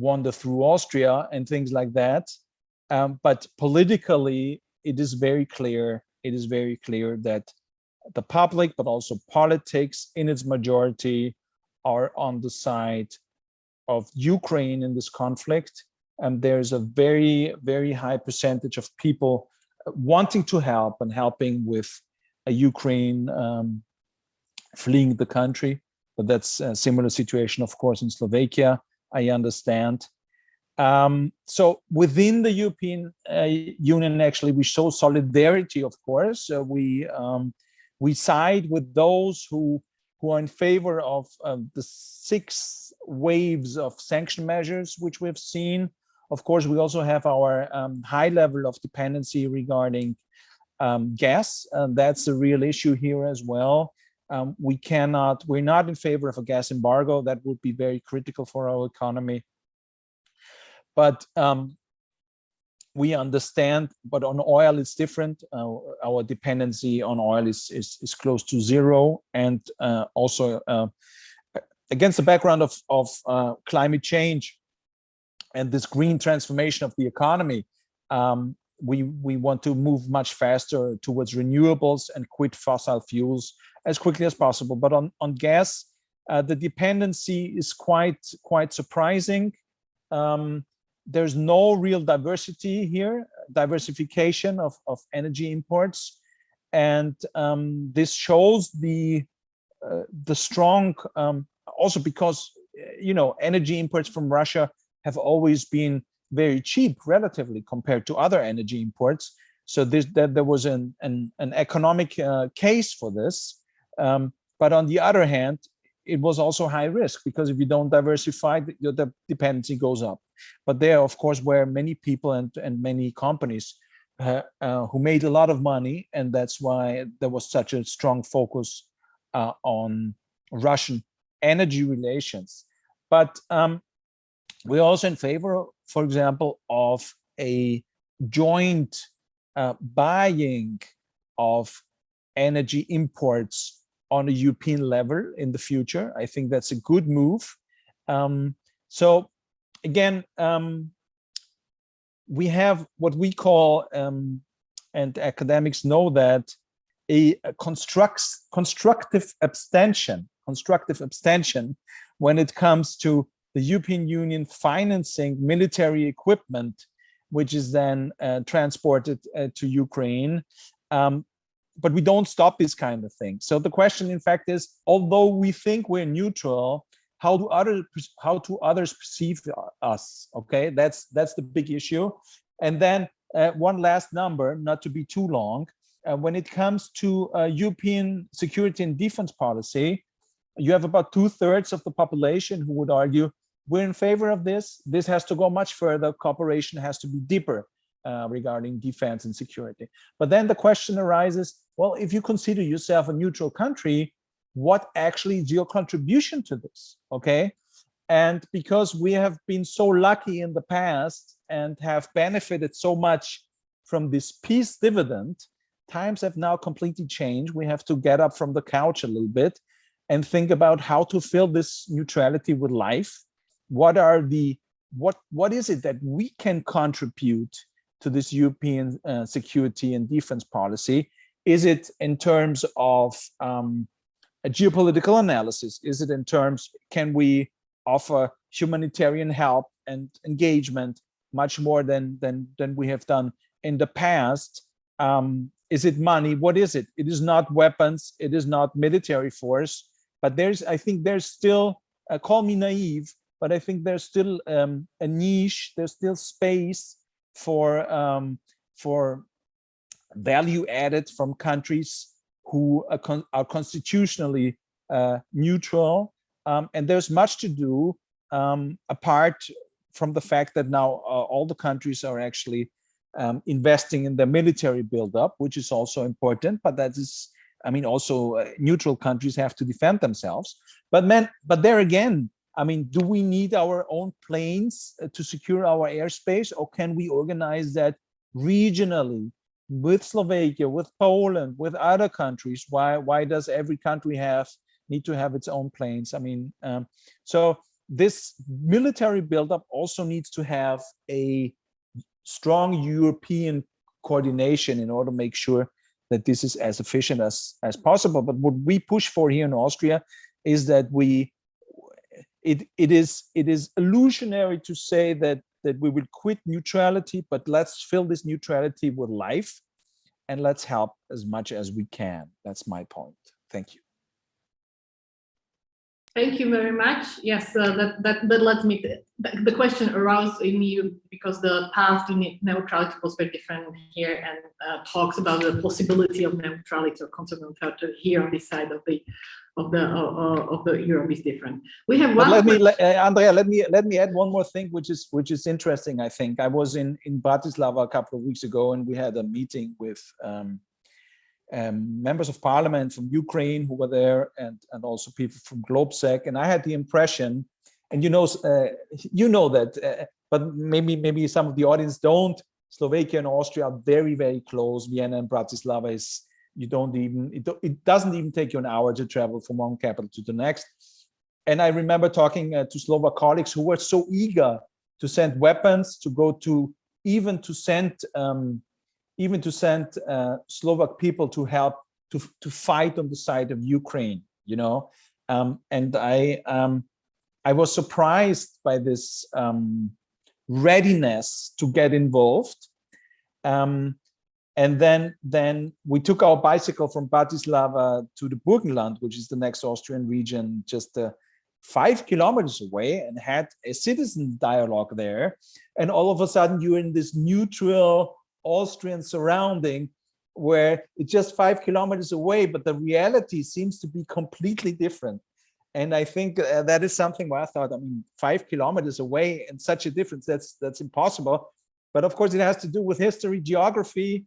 wander through Austria and things like that. But politically, it is very clear. It is very clear that the public, but also politics in its majority, are on the side of Ukraine in this conflict. And there's a very, very high percentage of people wanting to help and helping with Ukraine fleeing the country. But that's a similar situation, of course, in Slovakia, I understand. So within the European Union, actually, we show solidarity, of course. We we side with those who are in favor of the 6 waves of sanction measures which we've seen. Of course, we also have our high level of dependency regarding gas. That's a real issue here as well. We're not in favor of a gas embargo. That would be very critical for our economy. But we understand, but on oil it's different. Our dependency on oil is close to 0, and also against the background of climate change and this green transformation of the economy, we want to move much faster towards renewables and quit fossil fuels as quickly as possible. But on gas, the dependency is quite surprising. There's no real diversification of energy imports, and this shows the strong, also because energy imports from Russia have always been very cheap relatively compared to other energy imports. So there was an economic case for this, but on the other hand, it was also high risk, because if you don't diversify, the dependency goes up. But there, of course, were many people and many companies who made a lot of money, and that's why there was such a strong focus on Russian energy relations. But we're also in favor, for example, of a joint buying of energy imports on a European level in the future. I think that's a good move. So again, we have what we call, and academics know that, a constructive abstention when it comes to the European Union financing military equipment, which is then transported to Ukraine. But we don't stop this kind of thing. So the question, in fact, is, although we think we're neutral, how do others perceive us? Okay, that's the big issue. And then one last number, not to be too long. When it comes to European security and defense policy, you have about 2/3 of the population who would argue we're in favor of this. This has to go much further. Cooperation has to be deeper regarding defense and security. But then the question arises, well, if you consider yourself a neutral country, what actually is your contribution to this? Okay. And because we have been so lucky in the past and have benefited so much from this peace dividend, times have now completely changed. We have to get up from the couch a little bit and think about how to fill this neutrality with life. What is it that we can contribute to this European security and defense policy? Is it in terms of a geopolitical analysis? Is it in terms, can we offer humanitarian help and engagement much more than we have done in the past? Is it money? What is it? It is not weapons. It is not military force. But I think there's still, call me naive, but I think there's still a niche. There's still space for value added from countries who are constitutionally neutral. And there's much to do apart from the fact that now all the countries are actually investing in their military buildup, which is also important. But that is, I mean, also neutral countries have to defend themselves. But there again, I mean, do we need our own planes to secure our airspace, or can we organize that regionally with Slovakia, with Poland, with other countries? Why does every country need to have its own planes? I mean, so this military buildup also needs to have a strong European coordination in order to make sure that this is as efficient as possible. But what we push for here in Austria is that it is illusionary to say that we will quit neutrality, but let's fill this neutrality with life, and let's help as much as we can. That's my point. Thank you. Thank you very much. Yes, that lets me, the question arose in you because the path to neutrality was very different here, and talks about the possibility of neutrality or concept of neutrality here on this side of the Europe is different. We have one. But Andrea, let me add one more thing, which is interesting. I think I was in Bratislava a couple of weeks ago, and we had a meeting with members of parliament from Ukraine who were there, and also people from GlobeSec. And I had the impression, and you know that, but maybe some of the audience don't. Slovakia and Austria are very, very close. Vienna and Bratislava is, it doesn't even take you an hour to travel from one capital to the next. And I remember talking to Slovak colleagues who were so eager to send weapons, to go to even to send Slovak people to help to fight on the side of Ukraine, you know. And I was surprised by this readiness to get involved. And then we took our bicycle from Bratislava to the Burgenland, which is the next Austrian region, just 5 kilometers away, and had a citizen dialogue there. And all of a sudden you're in this neutral Austrian surrounding where it's just 5 kilometers away, but the reality seems to be completely different. And I think that is something where I thought, I mean, 5 kilometers away and such a difference, that's impossible. But of course it has to do with history, geography,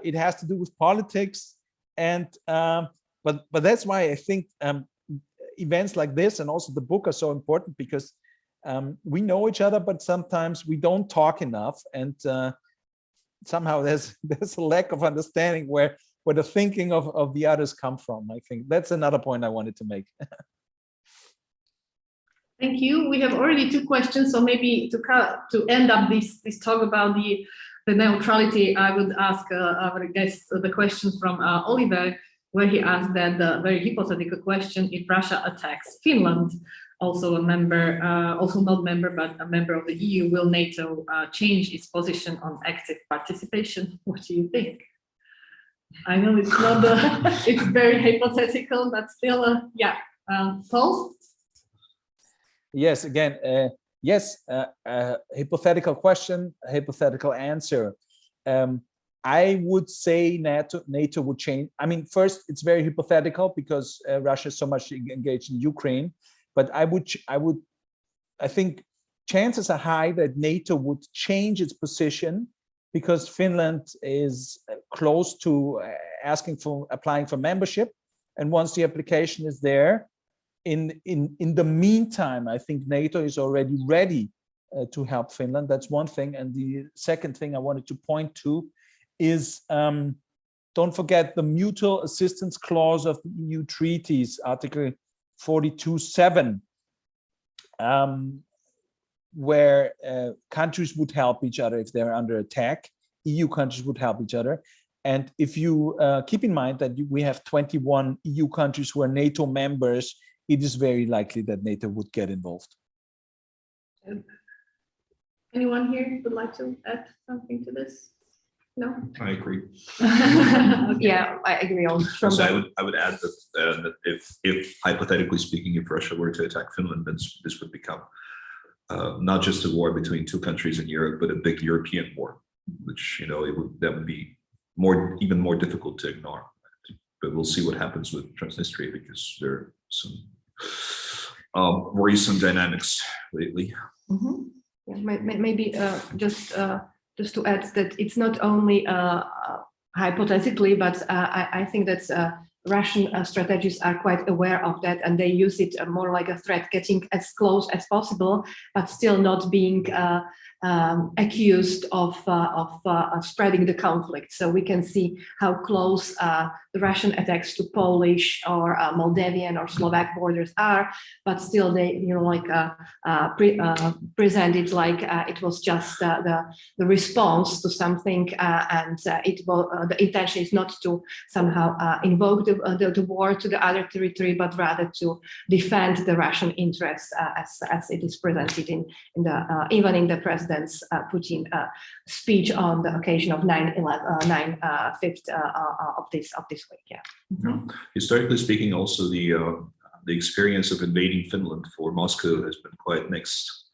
it has to do with politics. And but that's why I think events like this and also the book are so important, because we know each other, but sometimes we don't talk enough, and somehow there's a lack of understanding where the thinking of the others come from. I think that's another point I wanted to make. Thank you. We have already 2 questions, so maybe to end up this talk about the neutrality, I would ask our guest the question from Oliver, where he asked that the very hypothetical question: if Russia attacks Finland, also a member, also not member, but a member of the EU, will NATO change its position on active participation? What do you think? I know it's not it's very hypothetical, but still, yeah. Paul? Yes, again, yes, hypothetical question, hypothetical answer. I would say NATO would change. I mean, first, it's very hypothetical because Russia is so much engaged in Ukraine. But I think chances are high that NATO would change its position because Finland is close to applying for membership. And once the application is there, in the meantime, I think NATO is already ready to help Finland. That's one thing. And the second thing I wanted to point to is, don't forget the mutual assistance clause of the EU treaties, Article 42.7, where countries would help each other if they're under attack. EU countries would help each other. And if you keep in mind that we have 21 EU countries who are NATO members, it is very likely that NATO would get involved. Anyone here would like to add something to this? No? I agree. Okay. Yeah, I agree also. So I would add that if hypothetically speaking, if Russia were to attack Finland, then this would become not just a war between 2 countries in Europe, but a big European war, which, you know, that would be even more difficult to ignore. But we'll see what happens with Transnistria, because there are some worrisome dynamics lately. Mm-hmm. Yeah, maybe just to add that it's not only hypothetically, but I think that Russian strategists are quite aware of that, and they use it more like a threat, getting as close as possible, but still not being accused of spreading the conflict. So we can see how close the Russian attacks to Polish or Moldavian or Slovak borders are, but still they, you know, like present it like it was just the response to something, and the intention is not to somehow invoke the war to the other territory, but rather to defend the Russian interests as it is presented in the even in the president's Putin speech on the occasion of 9/5 of this week. Yeah. Historically speaking, also the the experience of invading Finland for Moscow has been quite mixed.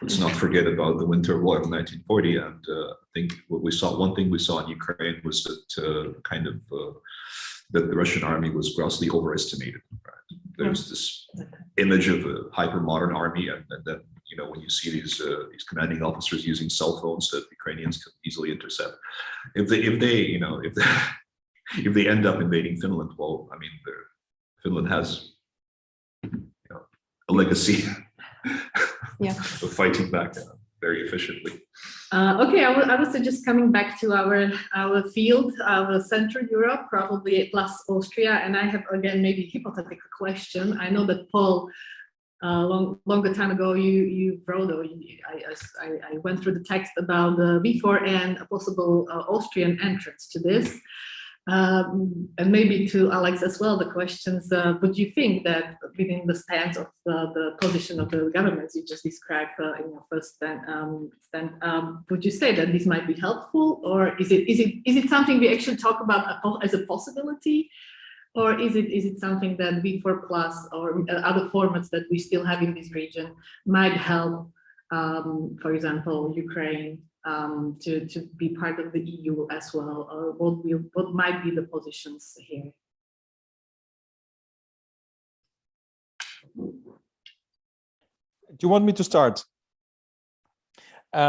Let's not forget about the Winter War of 1940, and I think one thing we saw in Ukraine was that that the Russian army was grossly overestimated. Right? There's this image of a hyper-modern army, and then when you see these commanding officers using cell phones that Ukrainians can easily intercept, if they end up invading Finland, well, I mean, Finland has a legacy of fighting back very efficiently. Okay, I would say just coming back to our field, our Central Europe, probably plus Austria, and I have again maybe a hypothetical question. I know that Paul, longer time ago, you wrote, or I went through the text about the V4 and a possible Austrian entrance to this. And maybe to Alex as well, the questions, would you think that within the stance of the position of the governments you just described in your first stand, would you say that this might be helpful, or is it something we actually talk about as a possibility, or is it something that V4 Plus or other formats that we still have in this region might help, for example, Ukraine, to be part of the EU as well, or what might be the positions here? Do you want me to start? I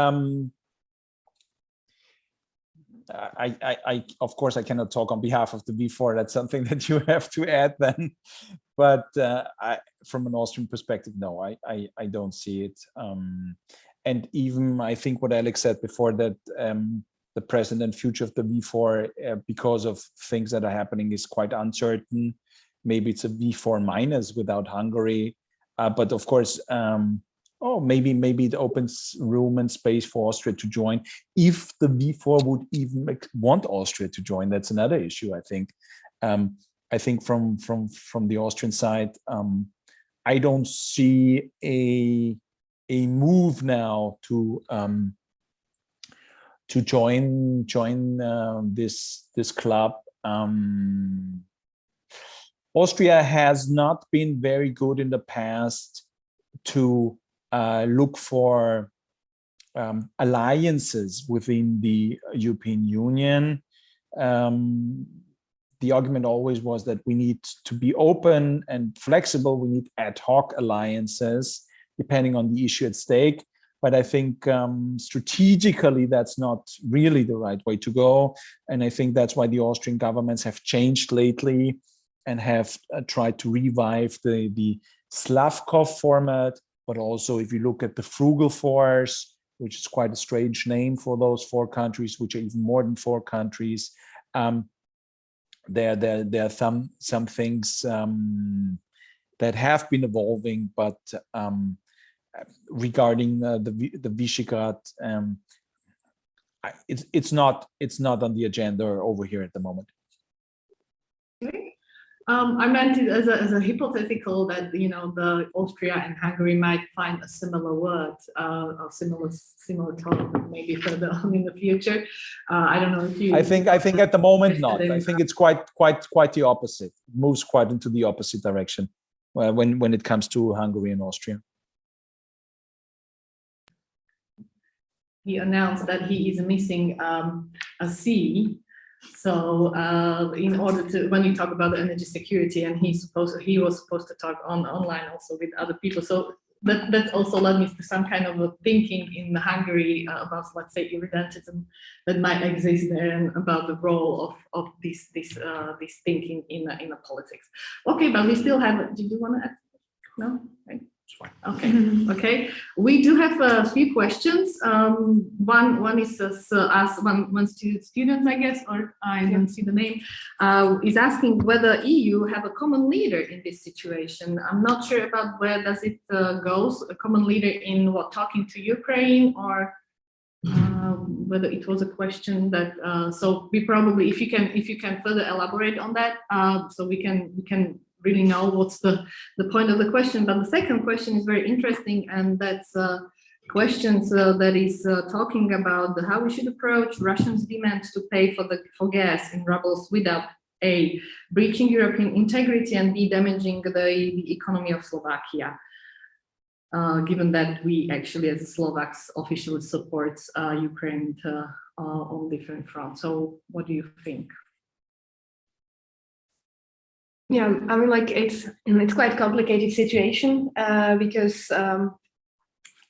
of course I cannot talk on behalf of the V4. That's something that you have to add then. But from an Austrian perspective, no, I don't see it. And even I think what Alex said before, that the present and future of the V4, because of things that are happening, is quite uncertain. Maybe it's a V4 minus without Hungary, but of course, maybe it opens room and space for Austria to join. If the V4 would even want Austria to join, that's another issue. I think. I think from the Austrian side, I don't see a move now to join this club. Austria has not been very good in the past to look for alliances within the European Union. The argument always was that we need to be open and flexible. We need ad hoc alliances depending on the issue at stake. But I think strategically, that's not really the right way to go. And I think that's why the Austrian governments have changed lately and have tried to revive the Slavkov format. But also, if you look at the Frugal Force, which is quite a strange name for those 4 countries, which are even more than 4 countries, there are some things that have been evolving, but regarding the Visegrad, it's not on the agenda over here at the moment. I meant it as a hypothetical that the Austria and Hungary might find a similar word or similar tone maybe further on in the future. I don't know if you. I think at the moment not. I think it's quite the opposite. It moves quite into the opposite direction when it comes to Hungary and Austria. He announced that he is missing a C. So in order to, when you talk about energy security, and he was supposed to talk online also with other people. So that also led me to some kind of a thinking in Hungary about, let's say, irredentism that might exist there, and about the role of this thinking in a politics. Okay, but we still have. Did you want to add? No. Right. Okay. We do have a few questions. One is one student, I guess, or I don't see the name, is asking whether EU have a common leader in this situation. I'm not sure about where does it goes. A common leader in what, talking to Ukraine, or whether it was a question that. So we probably, if you can further elaborate on that, so we can really know what's the point of the question. But the second question is very interesting, and that's questions that is talking about how we should approach Russians' demands to pay for gas in rubles without A, breaching European integrity, and B, damaging the economy of Slovakia, given that we actually as Slovaks officially support Ukraine on different fronts. So what do you think? Yeah, I mean, like it's quite a complicated situation because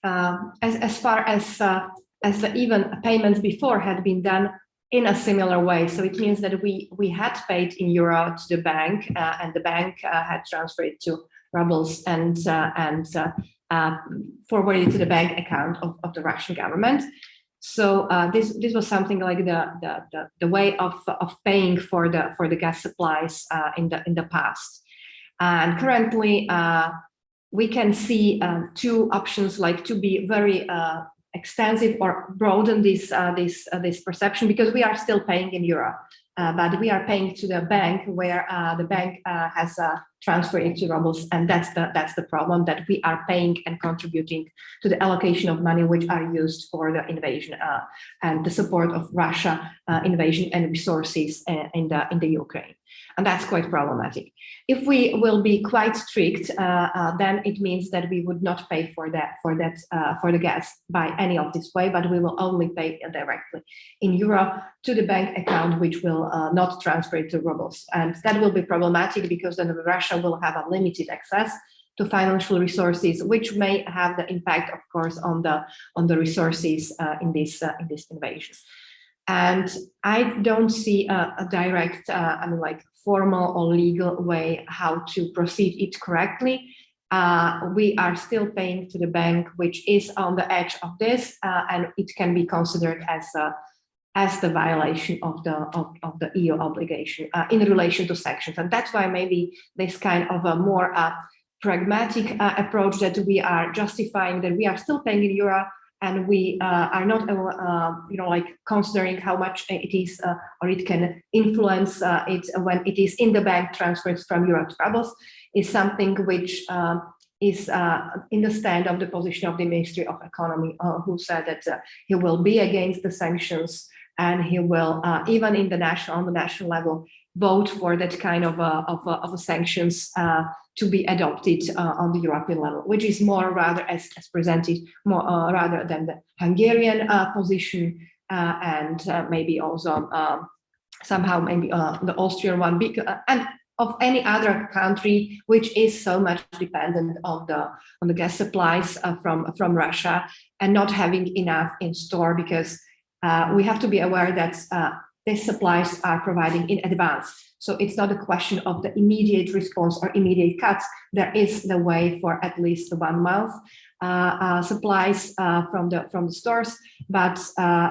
as far as the even payments before had been done in a similar way, so it means that we had paid in euro to the bank, and the bank had transferred to rubles and forwarded to the bank account of the Russian government. So this was something like the way of paying for the gas supplies in the past. And currently we can see two options, like to be very extensive or broaden this perception, because we are still paying in euro, but we are paying to the bank where the bank has transferred into rubles, and that's the problem, that we are paying and contributing to the allocation of money which are used for the invasion and the support of Russia invasion and resources in the Ukraine, and that's quite problematic. If we will be quite strict, then it means that we would not pay for the gas by any of this way, but we will only pay directly in euro to the bank account, which will not transfer to rubles, and that will be problematic because then Russia will have a limited access to financial resources, which may have the impact, of course, on the resources in this invasion. And I don't see a direct, formal or legal way how to proceed it correctly. We are still paying to the bank, which is on the edge of this, and it can be considered as the violation of the EU obligation in relation to sanctions. And that's why maybe this kind of a more pragmatic approach, that we are justifying that we are still paying in euro, and we are not, considering how much it is, or it can influence it when it is in the bank transfers from euro to rubles, is something which is in the stand of the position of the Ministry of Economy, who said that he will be against the sanctions, and he will even on the national level vote for that kind of sanctions to be adopted on the European level, which is more rather as presented more rather than the Hungarian position, and maybe also somehow maybe the Austrian one, and of any other country which is so much dependent on the gas supplies from Russia, and not having enough in store, because we have to be aware that these supplies are providing in advance. So it's not a question of the immediate response or immediate cuts. There is the way for at least 1 month supplies from the stores, but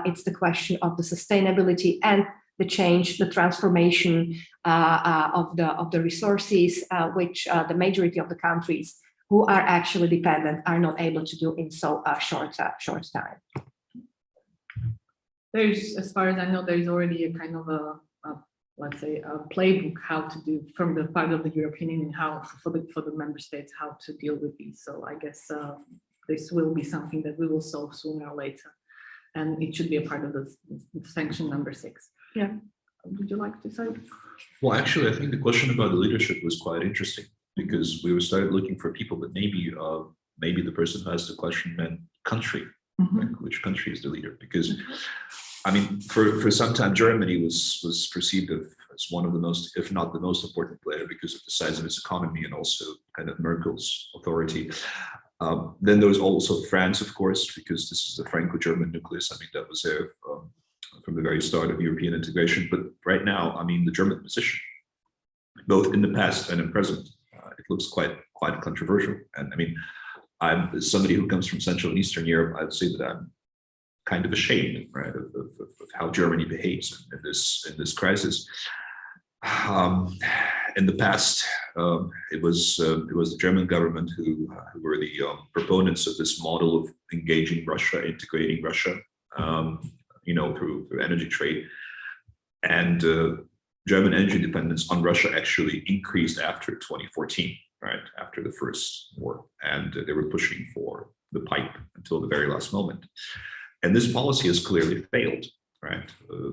it's the question of the sustainability and the change, the transformation of the resources, which the majority of the countries who are actually dependent are not able to do in so short time. There's, as far as I know, there's already a kind of let's say, a playbook how to do from the part of the European Union, how for the member states, how to deal with these. So I guess this will be something that we will solve sooner or later, and it should be a part of the sanction number 6. Yeah. Would you like to say? Well, actually, I think the question about the leadership was quite interesting, because we started looking for people, but maybe the person who asked the question meant country. Like, which country is the leader? Because I mean, for some time, Germany was perceived as one of the most, if not the most important player, because of the size of its economy and also kind of Merkel's authority. Then there was also France, of course, because this is the Franco-German nucleus. I mean, that was there from the very start of European integration. But right now, I mean, the German position, both in the past and in present, it looks quite controversial. And I mean, I'm somebody who comes from Central and Eastern Europe. I'd say that I'm kind of ashamed, right, of how Germany behaves in this crisis. In the past, it was the German government who were the proponents of this model of engaging Russia, integrating Russia, through energy trade, and German energy dependence on Russia actually increased after 2014. Right after the first war, and they were pushing for the pipe until the very last moment. And this policy has clearly failed, right?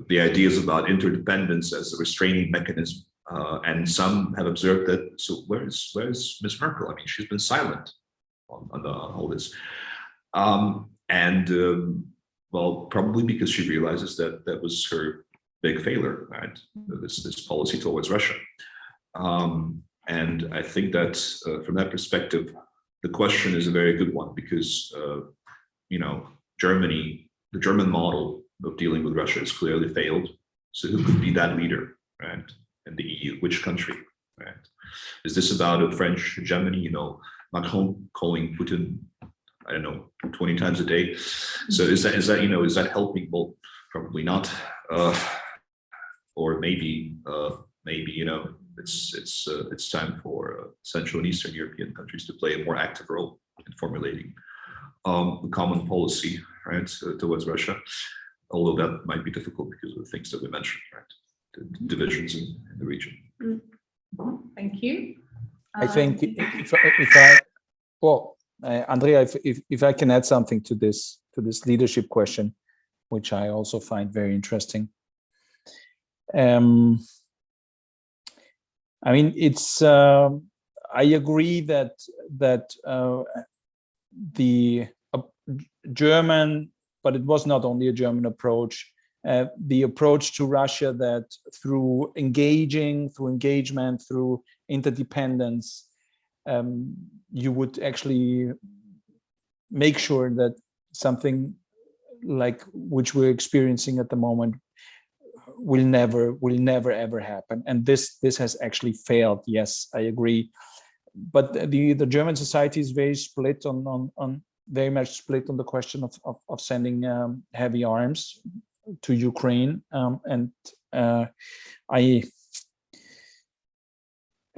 The ideas about interdependence as a restraining mechanism And some have observed that, so where's Ms. Merkel? I mean, she's been silent on all this. Well, probably because she realizes that that was her big failure, right? This policy towards Russia. And I think that from that perspective, the question is a very good one because, you know, Germany, the German model of dealing with Russia has clearly failed. So who could be that leader, right? In the EU, which country, right? Is this about a French hegemony, you know, Macron calling Putin, I don't know, 20 times a day? So is that, you know, is that helping? Well, probably not. Or maybe, you know, it's time for Central and Eastern European countries to play a more active role in formulating a common policy, right, towards Russia. Although that might be difficult because of the things that we mentioned, right, the divisions in the region. Thank you. I think Andrea, if I can add something to this leadership question, which I also find very interesting. I mean, it's I agree that the German, but it was not only a German approach, the approach to Russia that through engagement, through interdependence, you would actually make sure that something like which we're experiencing at the moment will never ever happen. And this has actually failed. Yes, I agree. But the German society is very split very much split on the question of sending heavy arms to Ukraine.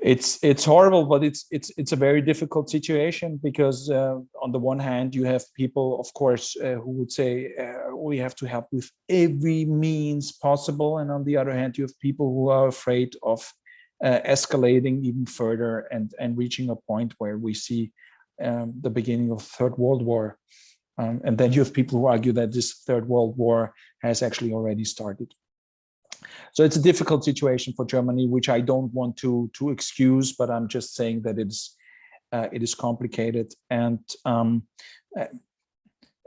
It's horrible, but it's a very difficult situation because on the one hand you have people, of course, who would say we have to help with every means possible, and on the other hand you have people who are afraid of escalating even further and reaching a point where we see the beginning of the Third World War, and then you have people who argue that this Third World War has actually already started. So it's a difficult situation for Germany, which I don't want to excuse, but I'm just saying that it is complicated. And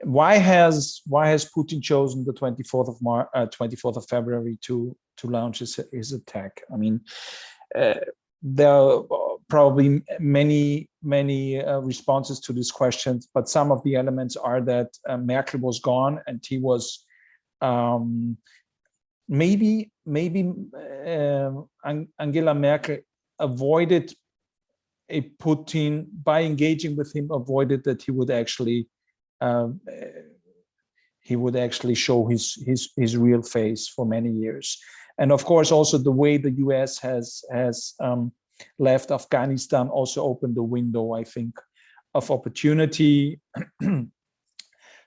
why has Putin chosen the 24th of February to launch his attack? I mean, there are probably many responses to these questions, but some of the elements are that Merkel was gone and he was maybe Angela Merkel avoided a Putin by engaging with him, avoided that he would actually show his real face for many years. And of course, also the way the US has left Afghanistan also opened the window, I think, of opportunity.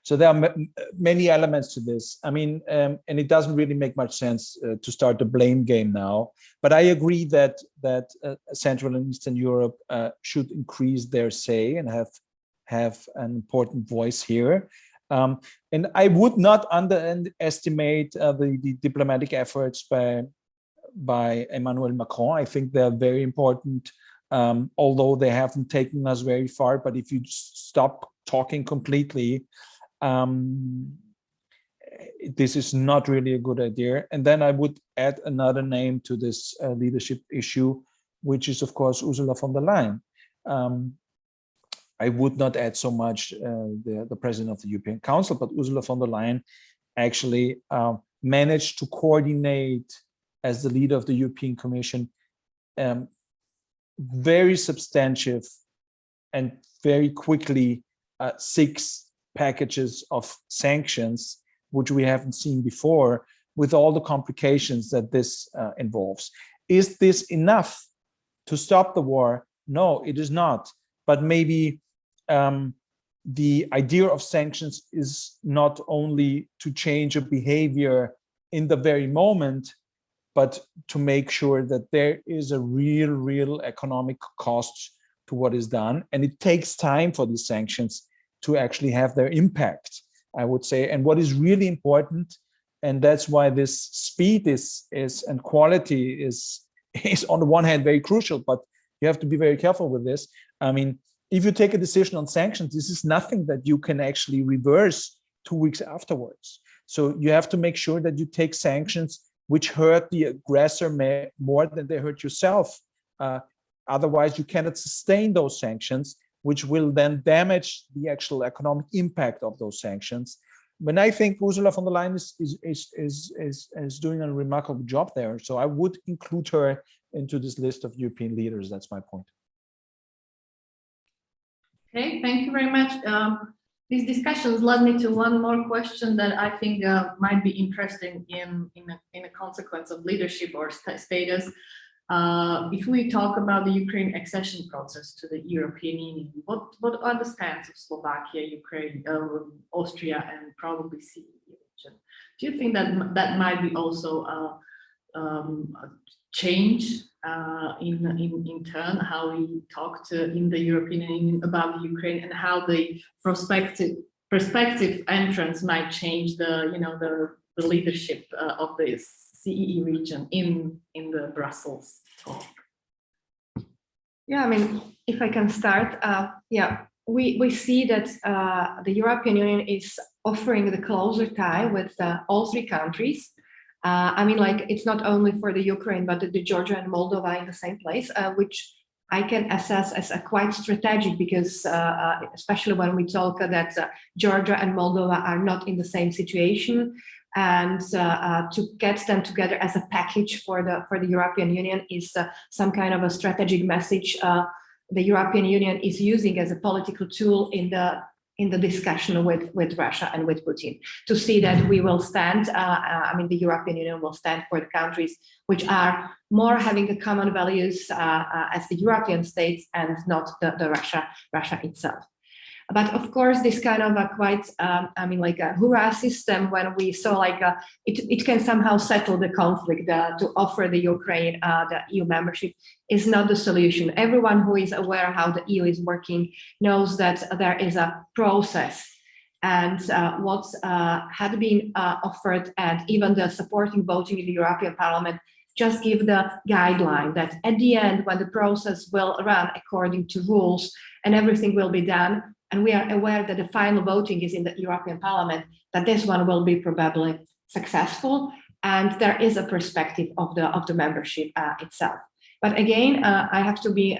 So there are many elements to this. I mean, and it doesn't really make much sense to start the blame game now. But I agree that Central and Eastern Europe should increase their say and have an important voice here. And I would not underestimate the diplomatic efforts by Emmanuel Macron. I think they're very important, although they haven't taken us very far. But if you stop talking completely, this is not really a good idea. And then I would add another name to this leadership issue, which is, of course, Ursula von der Leyen. I would not add so much the president of the European Council, but Ursula von der Leyen actually managed to coordinate as the leader of the European Commission very substantive and very quickly 6 packages of sanctions, which we haven't seen before, with all the complications that this involves. Is this enough to stop the war? No, it is not. But maybe the idea of sanctions is not only to change a behavior in the very moment, but to make sure that there is a real economic cost to what is done. And it takes time for these sanctions to actually have their impact, I would say. And what is really important, and that's why this speed is and quality is is on the one hand very crucial, but you have to be very careful with this. I mean, if you take a decision on sanctions, this is nothing that you can actually reverse 2 weeks afterwards. So you have to make sure that you take sanctions which hurt the aggressor more than they hurt yourself. Otherwise, you cannot sustain those sanctions, which will then damage the actual economic impact of those sanctions. But I think Ursula von der Leyen is doing a remarkable job there. So I would include her into this list of European leaders. That's my point. Okay, thank you very much. These discussions led me to one more question that I think might be interesting in a consequence of leadership or status. If we talk about the Ukraine accession process to the European Union, what are the stance of Slovakia, Ukraine, Austria, and probably CEE region? Do you think that that might be also a change in turn how we talk in the European Union about Ukraine, and how the prospective entrance might change the the leadership of the CEE region in the Brussels talk? Yeah, I mean, if I can start, we see that the European Union is offering the closer tie with all three countries. I mean, like, it's not only for the Ukraine, but the Georgia and Moldova in the same place, which I can assess as a quite strategic, because especially when we talk that Georgia and Moldova are not in the same situation, and to get them together as a package for the European Union is some kind of a strategic message the European Union is using as a political tool in the discussion with Russia and with Putin, to see that we will stand, I mean, the European Union will stand for the countries which are more having the common values as the European states, and not the Russia itself. But of course, this kind of a quite, I mean, like a hurrah system, when we saw like it can somehow settle the conflict, to offer the Ukraine the EU membership is not the solution. Everyone who is aware how the EU is working knows that there is a process, and what had been offered, and even the supporting voting in the European Parliament, just give the guideline that at the end, when the process will run according to rules and everything will be done, and we are aware that the final voting is in the European Parliament, that this one will be probably successful, and there is a perspective of the membership itself. But again, I have to be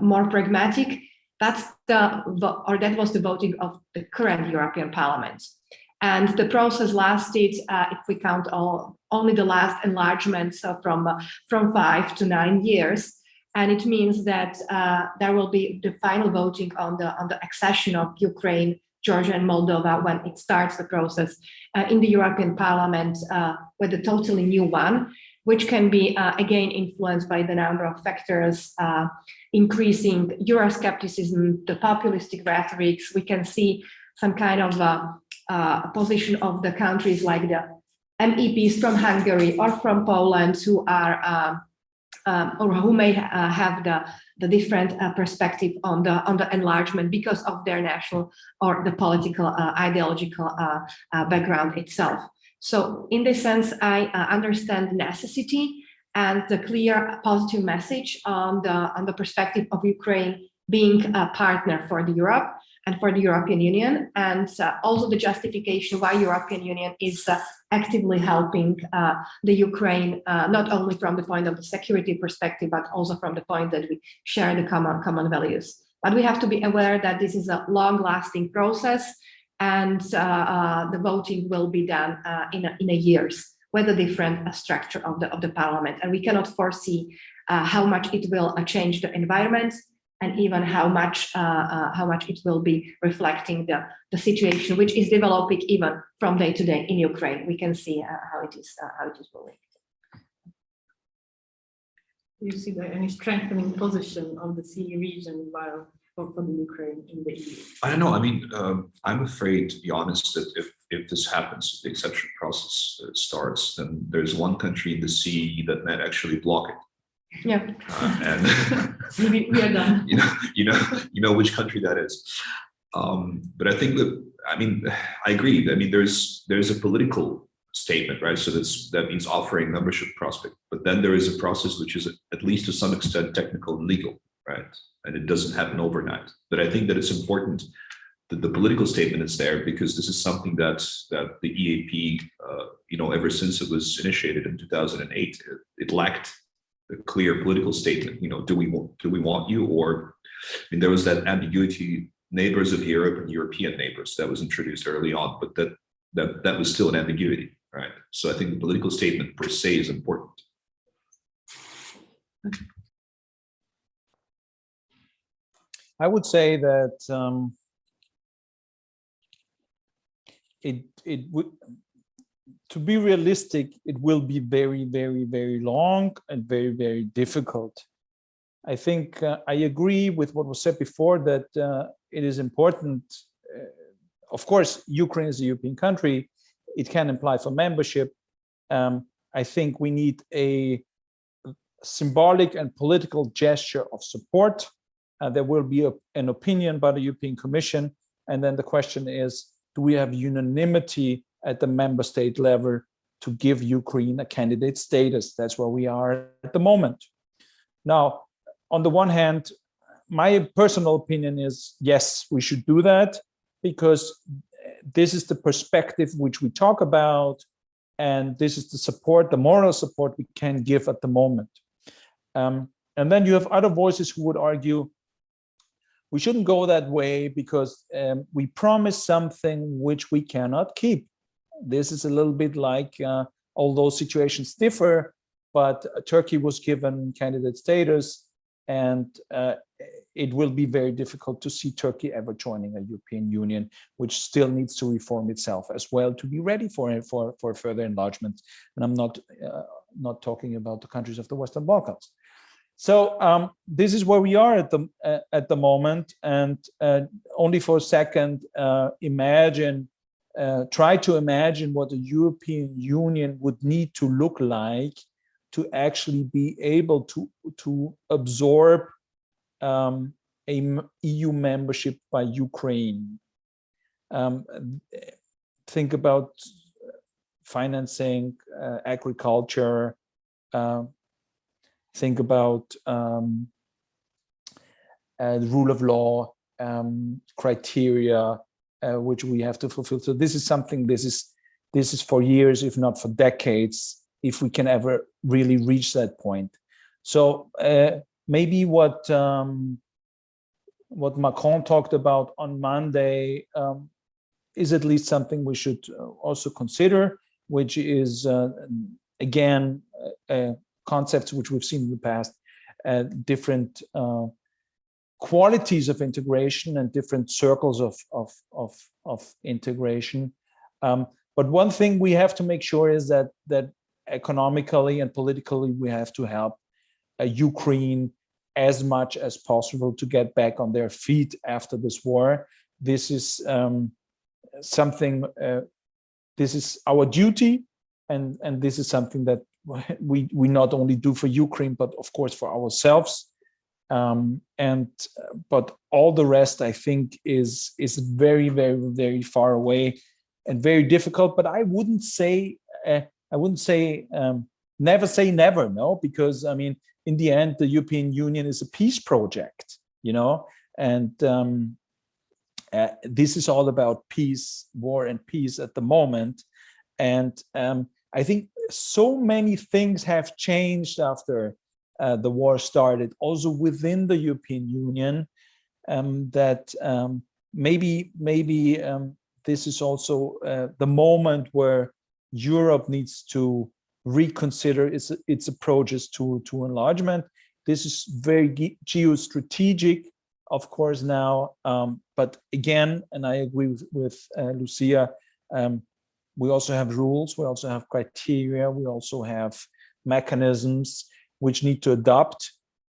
more pragmatic. That was the voting of the current European Parliament, and the process lasted, if we count only the last enlargement, so from 5 to 9 years. And it means that there will be the final voting on the accession of Ukraine, Georgia, and Moldova when it starts the process in the European Parliament with a totally new one, which can be again influenced by the number of factors, increasing Euroscepticism, the populistic rhetorics. We can see some kind of position of the countries like the MEPs from Hungary or from Poland, who are or who may have the different perspective on the enlargement because of their national or the political ideological background itself. So in this sense, I understand the necessity and the clear positive message on the perspective of Ukraine being a partner for the Europe and for the European Union, and also the justification why European Union is actively helping the Ukraine, not only from the point of the security perspective, but also from the point that we share the common values. But we have to be aware that this is a long-lasting process, and the voting will be done in a years with a different structure of the parliament, and we cannot foresee how much it will change the environment, and even how much it will be reflecting the situation which is developing even from day to day in Ukraine. We can see how it is moving. Do you see any strengthening position of the CE region while for the Ukraine in the EU? I don't know. I mean, I'm afraid, to be honest, that if this happens, if the accession process starts, then there's one country in the CE that might actually block it. Yeah, and we are done. You know which country that is. But I think that, I mean, I agree. I mean, there's a political statement, right? So that means offering membership prospect. But then there is a process which is at least to some extent technical and legal, right? And it doesn't happen overnight. But I think that it's important that the political statement is there, because this is something that the EAP, ever since it was initiated in 2008, it lacked a clear political statement. Do we want you, or there was that ambiguity, neighbors of Europe and European neighbors, that was introduced early on, but that was still an ambiguity, right? So I think the political statement per se is important. I would say that it would, to be realistic, it will be very, very, very long and very, very difficult. I think I agree with what was said before, that it is important. Of course, Ukraine is a European country. It can apply for membership. I think we need a symbolic and political gesture of support. There will be an opinion by the European Commission. And then the question is, do we have unanimity at the member state level to give Ukraine a candidate status? That's where we are at the moment. Now, on the one hand, my personal opinion is, yes, we should do that, because this is the perspective which we talk about, and this is the support, the moral support we can give at the moment. And then you have other voices who would argue we shouldn't go that way, because we promise something which we cannot keep. This is a little bit like, although situations differ, but Turkey was given candidate status, and it will be very difficult to see Turkey ever joining a European Union, which still needs to reform itself as well to be ready for further enlargement. And I'm not talking about the countries of the Western Balkans. So this is where we are at the moment. And only for a second, try to imagine what the European Union would need to look like to actually be able to absorb a EU membership by Ukraine. Think about financing agriculture. Think about the rule of law criteria which we have to fulfill. So this is something. This is for years, if not for decades, if we can ever really reach that point. So maybe what Macron talked about on Monday is at least something we should also consider, which is again concepts which we've seen in the past, different qualities of integration and different circles of integration. But one thing we have to make sure is that economically and politically we have to help Ukraine as much as possible to get back on their feet after this war. This is something. This is our duty, and this is something that we not only do for Ukraine, but of course for ourselves. But all the rest, I think, is very, very, very far away and very difficult. But I wouldn't say never say never, no, because I mean, in the end, the European Union is a peace project, and this is all about peace, war, and peace at the moment. And I think so many things have changed after the war started, also within the European Union, that maybe this is also the moment where Europe needs to reconsider its approaches to enlargement. This is very geostrategic, of course, now. But again, and I agree with Lucia, we also have rules, we also have criteria, we also have mechanisms which need to adopt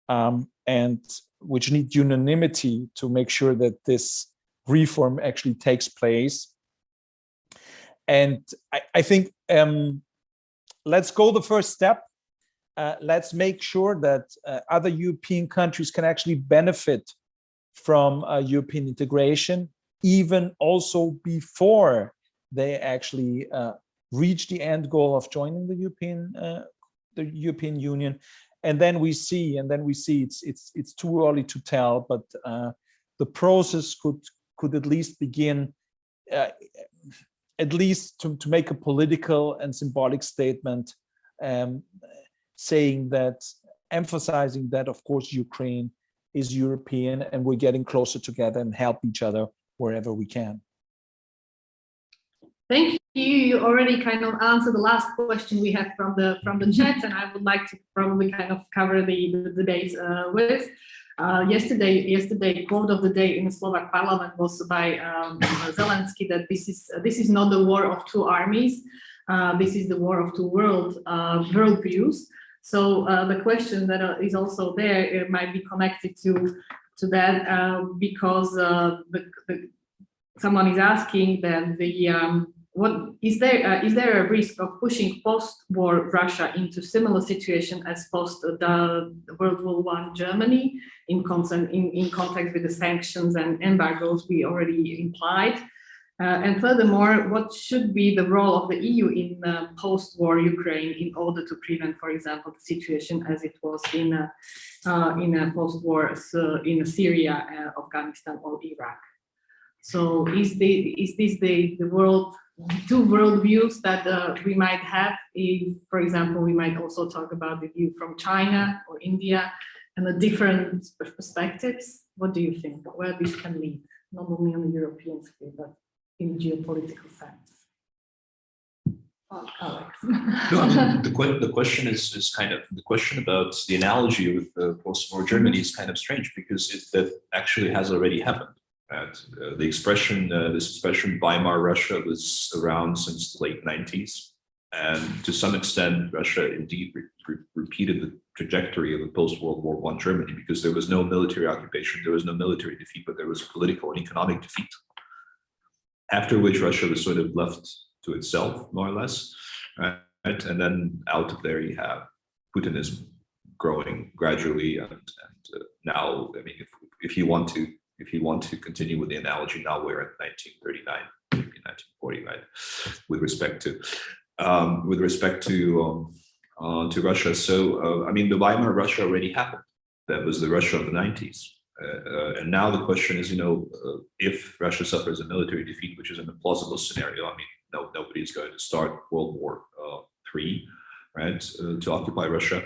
and which need unanimity to make sure that this reform actually takes place. And I think let's go the first step. Let's make sure that other European countries can actually benefit from European integration, even also before they actually reach the end goal of joining the European Union. And then we see it's too early to tell, but the process could at least begin, at least to make a political and symbolic statement, saying that, emphasizing that, of course, Ukraine is European and we're getting closer together and help each other wherever we can. Thank you. You already kind of answered the last question we had from the chat, and I would like to probably kind of cover the debate with. Yesterday, quote of the day in the Slovak parliament was by Zelensky that this is not the war of two armies. This is the war of two worldviews. So the question that is also there, it might be connected to that because someone is asking that what is there a risk of pushing post-war Russia into similar situation as post the World War I Germany in context with the sanctions and embargoes we already implied? And furthermore, what should be the role of the EU in post-war Ukraine in order to prevent, for example, the situation as it was in a post-war in Syria, Afghanistan, or Iraq? So is this the two worldviews that we might have? For example, we might also talk about the view from China or India and the different perspectives. What do you think? Where this can lead, not only on the European scale, but in geopolitical sense? Alex. No, I mean, the question is kind of the question about the analogy with the post-war Germany is kind of strange because that actually has already happened. This expression Weimar Russia was around since the late 90s, and to some extent Russia indeed repeated the trajectory of the post-World War I Germany, because there was no military occupation, there was no military defeat, but there was a political and economic defeat, after which Russia was sort of left to itself, more or less, right? And then out of there you have Putinism growing gradually, and now, I mean, if you want to continue with the analogy, now we're at 1939, maybe 1940, right? With respect to Russia. So I mean, the Weimar Russia already happened. That was the Russia of the 90s. And now the question is, if Russia suffers a military defeat, which is an implausible scenario, I mean, nobody's going to start World War III, right, to occupy Russia.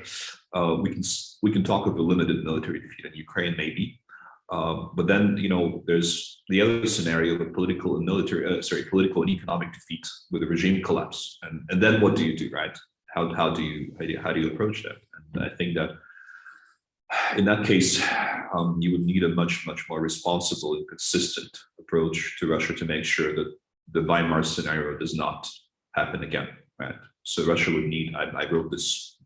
We can talk of a limited military defeat in Ukraine, maybe. But then, there's the other scenario of a political and economic defeat with a regime collapse. And then what do you do, right? How do you approach that? And I think that in that case, you would need a much more responsible and consistent approach to Russia to make sure that the Weimar scenario does not happen again, right? So Russia would need, I wrote this,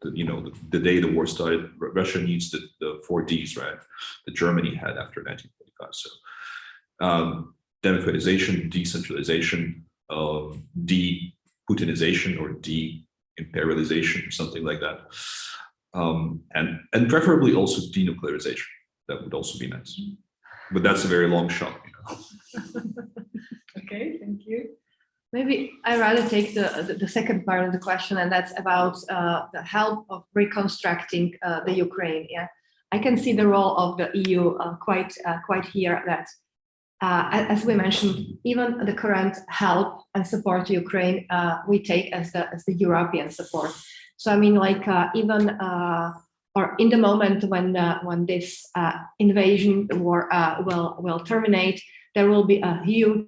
the day the war started, Russia needs the 4 Ds, right, that Germany had after 1945. So democratization, decentralization, de-Putinization or de-imperialization or something like that. And preferably also denuclearization. That would also be nice. But that's a very long shot, Okay, thank you. Maybe I'd rather take the second part of the question, and that's about the help of reconstructing the Ukraine. Yeah, I can see the role of the EU quite here. That, as we mentioned, even the current help and support to Ukraine, we take as the European support. So I mean, like even or in the moment when this invasion war will terminate, there will be a huge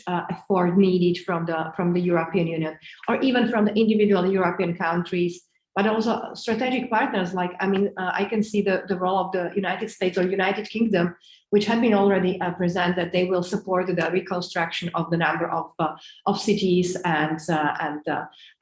effort needed from the European Union, or even from the individual European countries, but also strategic partners. Like, I mean, I can see the role of the United States or United Kingdom, which had been already present, that they will support the reconstruction of the number of cities and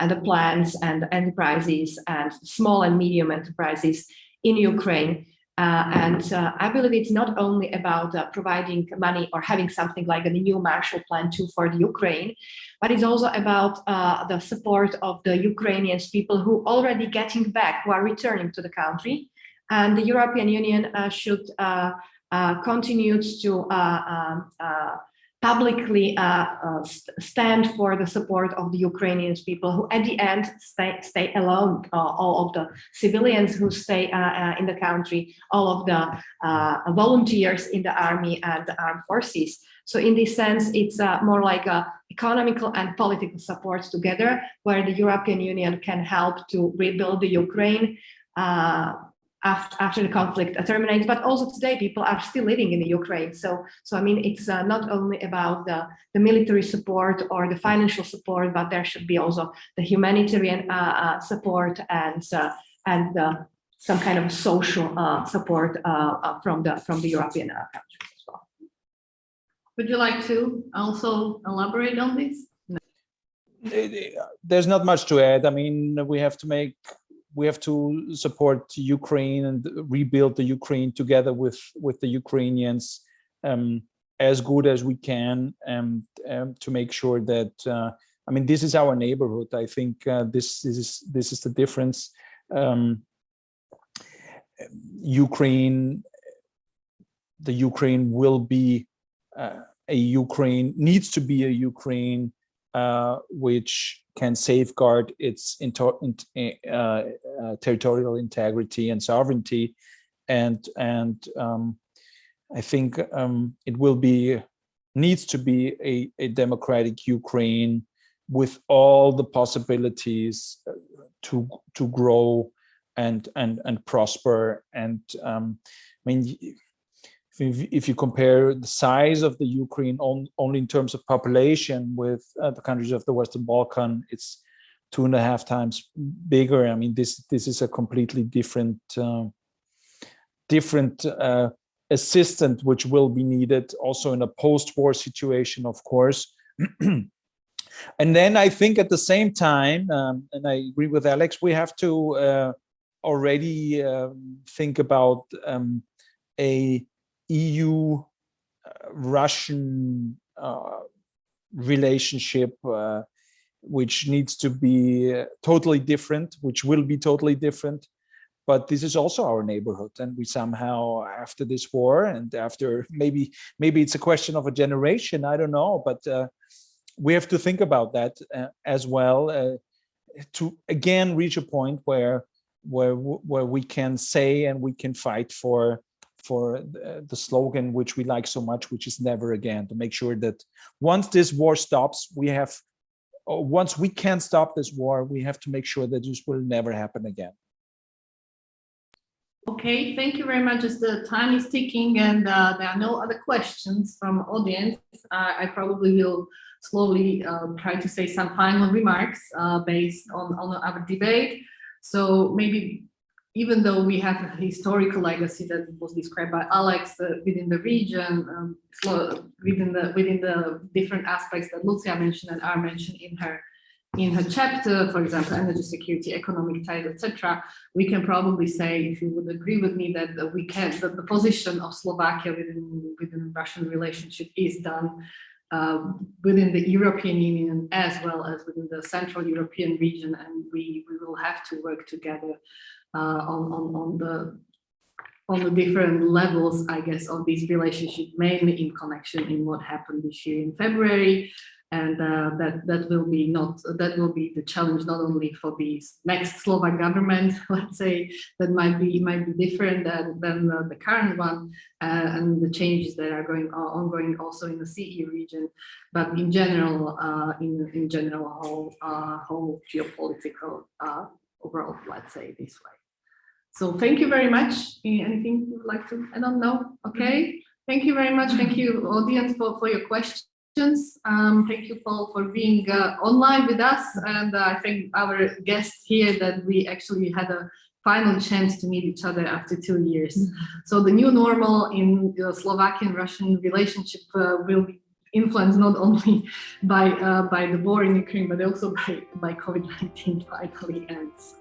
the plants and enterprises and small and medium enterprises in Ukraine. And I believe it's not only about providing money or having something like a new Marshall Plan for the Ukraine, but it's also about the support of the Ukrainian people who already getting back, who are returning to the country. And the European Union should continue to publicly stand for the support of the Ukrainian people, who at the end stay alone, all of the civilians who stay in the country, all of the volunteers in the army and the armed forces. So in this sense, it's more like a economical and political support together, where the European Union can help to rebuild the Ukraine after the conflict terminates. But also today, people are still living in the Ukraine. So I mean, it's not only about the military support or the financial support, but there should be also the humanitarian support and some kind of social support from the European countries as well. Would you like to also elaborate on this? No. There's not much to add. I mean, we have to support Ukraine and rebuild the Ukraine together with the Ukrainians as good as we can, to make sure that I mean, this is our neighborhood. I think this is the difference. The Ukraine will be needs to be a Ukraine which can safeguard its territorial integrity and sovereignty, and I think it needs to be a democratic Ukraine with all the possibilities to grow and prosper. And I mean, if you compare the size of the Ukraine only in terms of population with the countries of the Western Balkan, it's 2.5 times bigger. I mean, this is a completely different assistance which will be needed also in a post-war situation, of course. And then I think at the same time, and I agree with Alex, we have to already think about a EU-Russian relationship, which needs to be totally different, which will be totally different. But this is also our neighborhood, and we somehow, after this war, and after maybe it's a question of a generation, I don't know, but we have to think about that as well, to again reach a point where we can say and we can fight for the slogan which we like so much, which is never again, to make sure that once this war stops, once we can stop this war, we have to make sure that this will never happen again. Okay, thank you very much. As the time is ticking and there are no other questions from audience, I probably will slowly try to say some final remarks based on our debate. So maybe, even though we have a historical legacy that was described by Alex within the region, within the different aspects that Lucia mentioned and are mentioned in her chapter, for example, energy security, economic ties, etc., we can probably say, if you would agree with me, that the position of Slovakia within Russian relationship is done within the European Union as well as within the Central European region, and we will have to work together on the different levels, I guess, of this relationship, mainly in connection in what happened this year in February. And that will be the challenge not only for the next Slovak government, let's say, that might be different than the current one, and the changes that are ongoing also in the CE region, but in general, whole geopolitical overall, let's say this way. So thank you very much. Anything you would like to? I don't know. Okay. Thank you very much. Thank you, audience, for your questions. Thank you, Paul, for being online with us, and I think our guests here that we actually had a final chance to meet each other after 2 years. So the new normal in the Slovakian-Russian relationship will be influenced not only by the war in Ukraine, but also by COVID-19 finally ends.